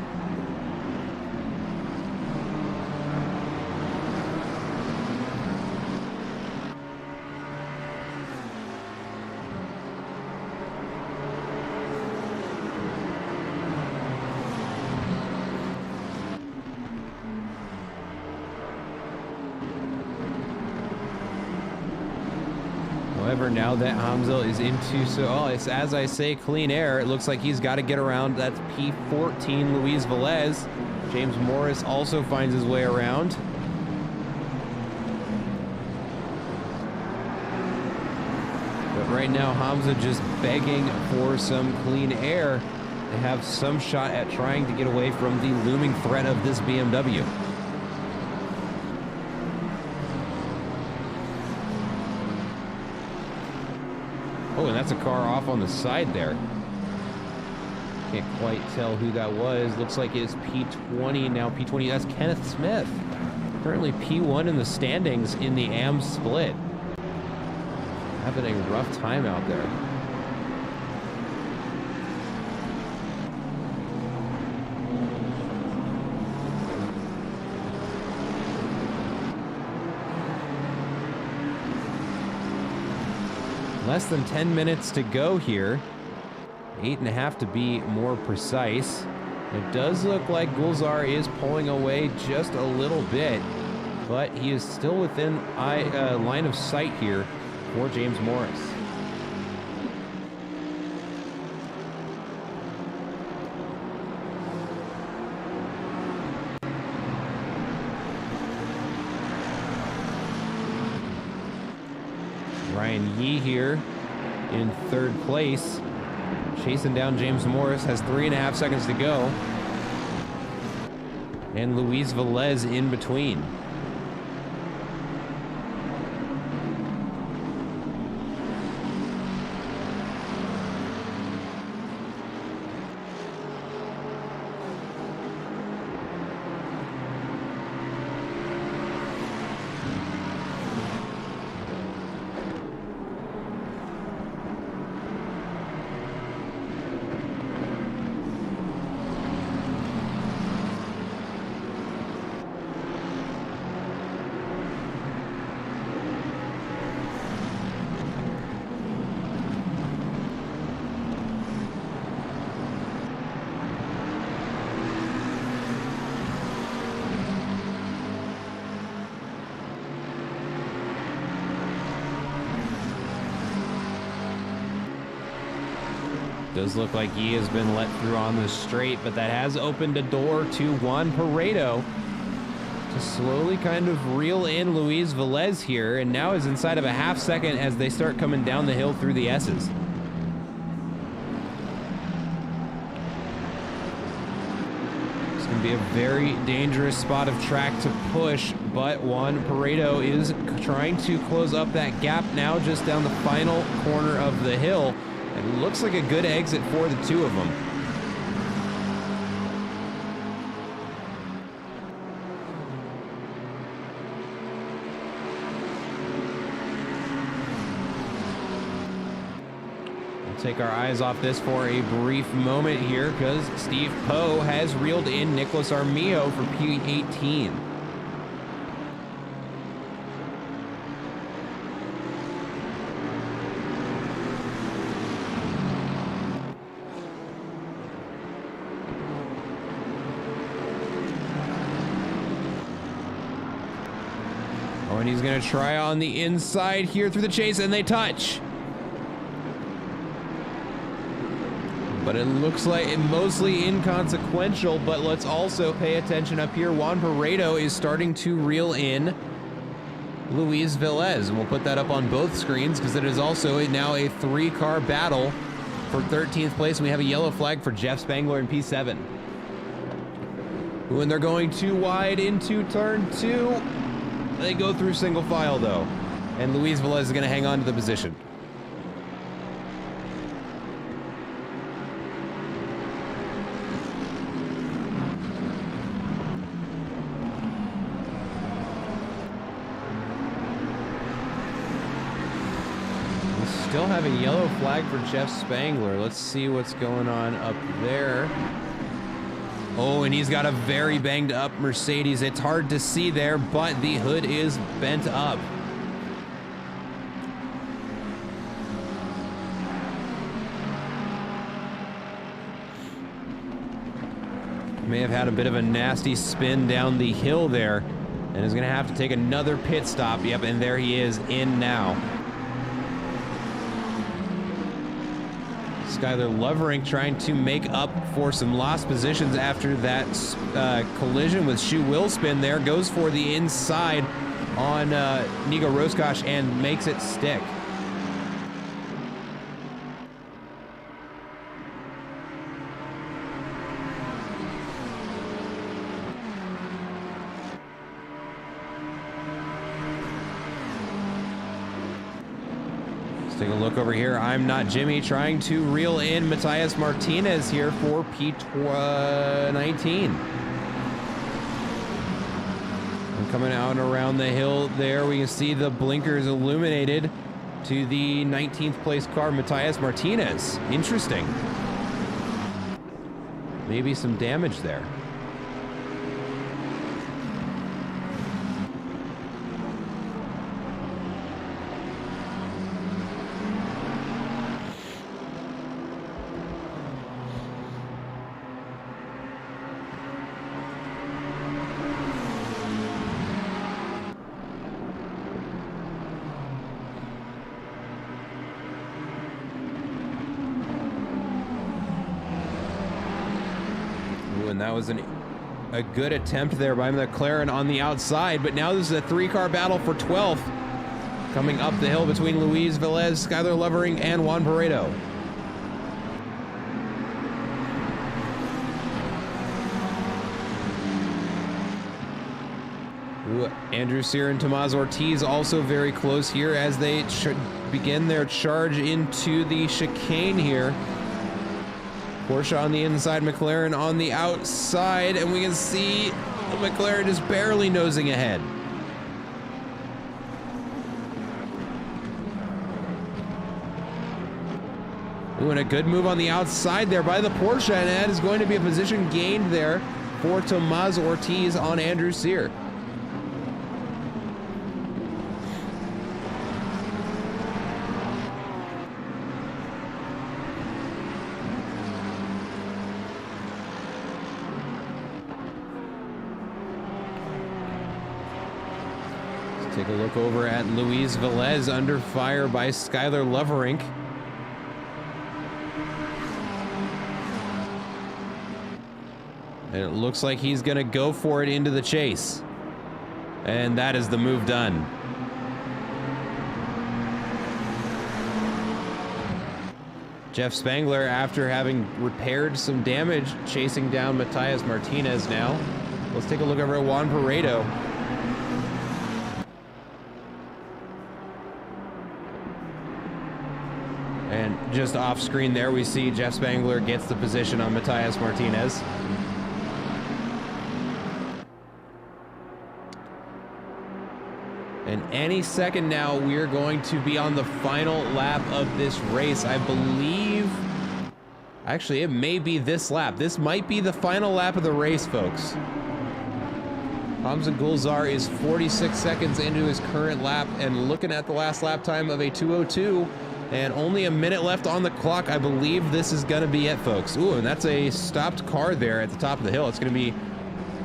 However, now that Hamza is into, it's as I say, clean air, it looks like he's got to get around. That's P14, Luis Velez. James Morris also finds his way around. But right now, Hamza just begging for some clean air to have some shot at trying to get away from the looming threat of this BMW. Oh, and that's a car off on the side there. Can't quite tell who that was. Looks like it's P20 now. P20, that's Kenneth Smith. Currently P1 in the standings in the AM split. Having a rough time out there. Less than 10 minutes to go here. 8.5 to be more precise. It does look like Gulzar is pulling away just a little bit, but he is still within line of sight here for James Morris. Ryan Yee here in third place, chasing down James Morris, has 3.5 seconds to go. And Luis Velez in between. Does look like he has been let through on the straight, but that has opened a door to Juan Paredo to slowly kind of reel in Luis Velez here, and now is inside of a half second as they start coming down the hill through the S's. It's going to be a very dangerous spot of track to push, but Juan Paredo is trying to close up that gap now just down the final corner of the hill. It looks like a good exit for the two of them. We'll take our eyes off this for a brief moment here because Steve Poe has reeled in Nicholas Armillo for P18. And he's going to try on the inside here through the chase, and they touch. But it looks like it mostly inconsequential, but let's also pay attention up here. Juan Paredo is starting to reel in Luis Velez, and we'll put that up on both screens because it is also now a 3-car battle for 13th place. We have a yellow flag for Jeff Spangler in P7. When they're going too wide into turn 2, they go through single file though, and Luis Velez is going to hang on to the position. We still have a yellow flag for Jeff Spangler. Let's see what's going on up there. Oh, and he's got a very banged up Mercedes. It's hard to see there, but the hood is bent up. May have had a bit of a nasty spin down the hill there and is going to have to take another pit stop. Yep, and there he is in now. Skyler Lovering trying to make up for some lost positions after that collision with Shu Willspin there. Goes for the inside on Nico Roscosh and makes it stick. Take a look over here. I'm Not Jimmy trying to reel in Matthias Martinez here for P19. And coming out around the hill there, we can see the blinkers illuminated to the 19th place car, Matthias Martinez. Interesting. Maybe some damage there. and that was a good attempt there by McLaren on the outside, but now this is a 3-car battle for 12th. Coming up the hill between Luis Velez, Skylar Lovering, and Juan Paredo. Andrew Sear and Tomás Ortiz also very close here as they begin their charge into the chicane here. Porsche on the inside, McLaren on the outside, and we can see McLaren just barely nosing ahead. Ooh, and a good move on the outside there by the Porsche, and that is going to be a position gained there for Tomás Ortiz on Andrew Sear. Take a look over at Luis Velez under fire by Skylar Loverink. And it looks like he's going to go for it into the chase. And that is the move done. Jeff Spangler, after having repaired some damage, chasing down Matías Martínez now. Let's take a look over at Juan Paredo. And just off screen there, we see Jeff Spangler gets the position on Matías Martínez. And any second now, we're going to be on the final lap of this race. I believe, actually, it may be this lap. This might be the final lap of the race, folks. Hamza Gulzar is 46 seconds into his current lap and looking at the last lap time of a 2:02 and only a minute left on the clock. I believe this is going to be it, folks. Ooh, and that's a stopped car there at the top of the hill. It's going to be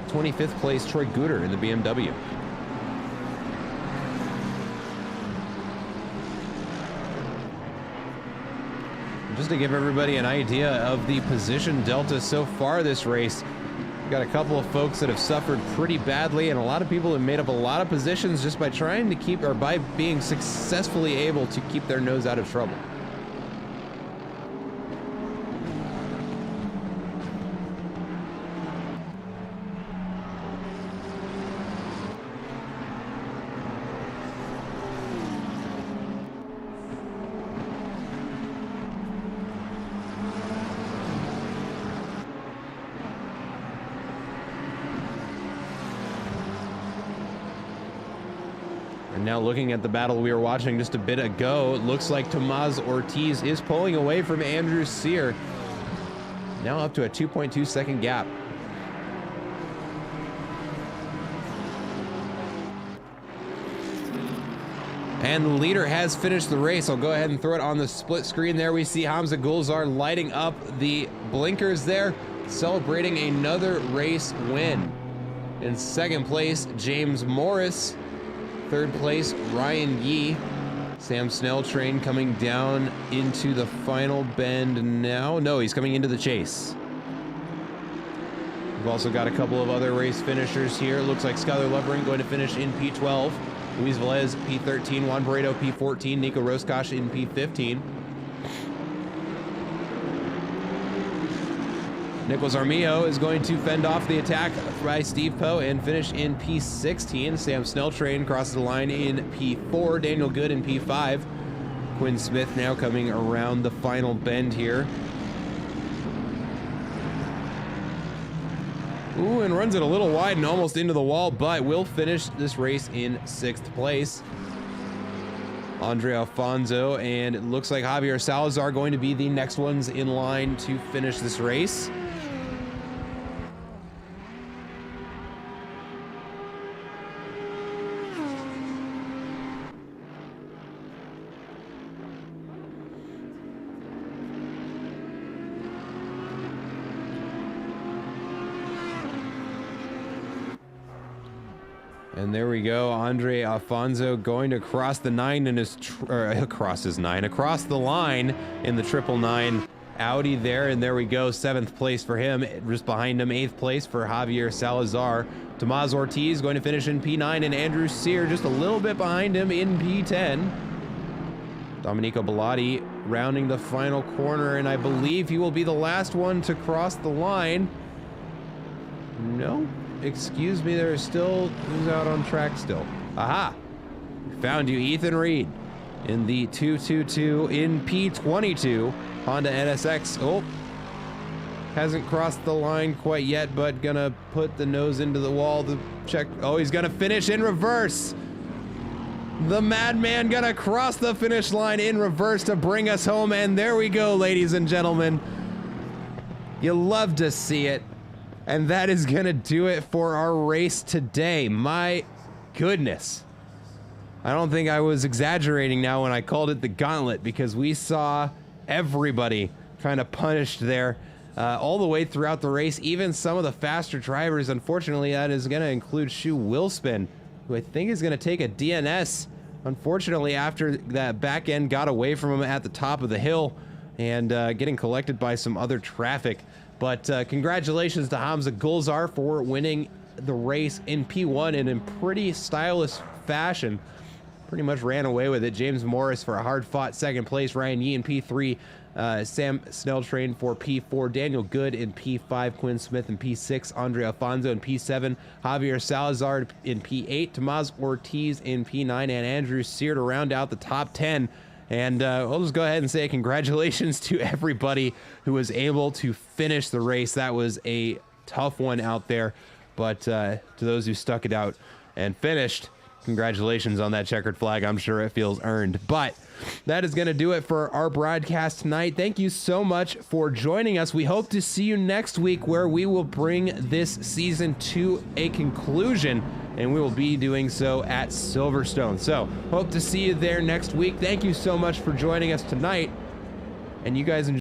25th place Troy Guter in the BMW. Just to give everybody an idea of the position delta so far this race, we've got a couple of folks that have suffered pretty badly, and a lot of people have made up a lot of positions just by trying to keep, or by being successfully able to keep their nose out of trouble. And now looking at the battle we were watching just a bit ago, it looks like Tomás Ortiz is pulling away from Andrew Sear. Now up to a 2.2 second gap. And the leader has finished the race. I'll go ahead and throw it on the split screen there. We see Hamza Gulzar lighting up the blinkers there, celebrating another race win. In second place, James Morris. Third place, Ryan Yee. Sam Snell train coming down into the final bend now. No, he's coming into the chase. We've also got a couple of other race finishers here. Looks like Skylar Lovering going to finish in P12. Luis Velez, P13. Juan Paredo, P14. Nico Roscosh in P15. Nicholas Armijo is going to fend off the attack by Steve Poe and finish in P16. Sam Snelltrain crosses the line in P4. Daniel Good in P5. Quinn Smith now coming around the final bend here. Ooh, and runs it a little wide and almost into the wall, but will finish this race in 6th place. Andre Alfonso, and it looks like Javier Salazar going to be the next ones in line to finish this race. And there we go, Andre Alfonso going to cross the 9 in his across the line in the 999 Audi there, and there we go, 7th place for him. Just behind him, 8th place for Javier Salazar. Tomás Ortiz going to finish in P9, and Andrew Sear just a little bit behind him in P10. Domenico Bellotti rounding the final corner, and I believe he will be the last one to cross the line. No, excuse me, there is still, who's out on track still? Aha, found you, Ethan Reed in the 222 in P22 Honda NSX. Oh, hasn't crossed the line quite yet, but gonna put the nose into the wall to check. Oh, he's gonna finish in reverse. The madman gonna cross the finish line in reverse to bring us home, and there we go, ladies and gentlemen. You love to see it. And that is gonna do it for our race today. My goodness. I don't think I was exaggerating now when I called it the gauntlet, because we saw everybody kind of punished there all the way throughout the race, even some of the faster drivers. Unfortunately, that is going to include Shu Wilspin, who I think is going to take a DNS, unfortunately, after that back end got away from him at the top of the hill and getting collected by some other traffic. But congratulations to Hamza Gulzar for winning the race in P1 and in pretty stylish fashion. Pretty much ran away with it. James Morris for a hard-fought 2nd place. Ryan Yee in P3. Sam Snelltrain for P4. Daniel Good in P5. Quinn Smith in P6. Andre Alfonso in P7. Javier Salazar in P8. Tomás Ortiz in P9. And Andrew Sear to round out the top 10. And we'll just go ahead and say congratulations to everybody who was able to finish the race. That was a tough one out there. But to those who stuck it out and finished, congratulations on that checkered flag. I'm sure it feels earned. But that is going to do it for our broadcast tonight. Thank you so much for joining us. We hope to see you next week, where we will bring this season to a conclusion, and we will be doing so at Silverstone. So hope to see you there next week. Thank you so much for joining us tonight, and you guys enjoy.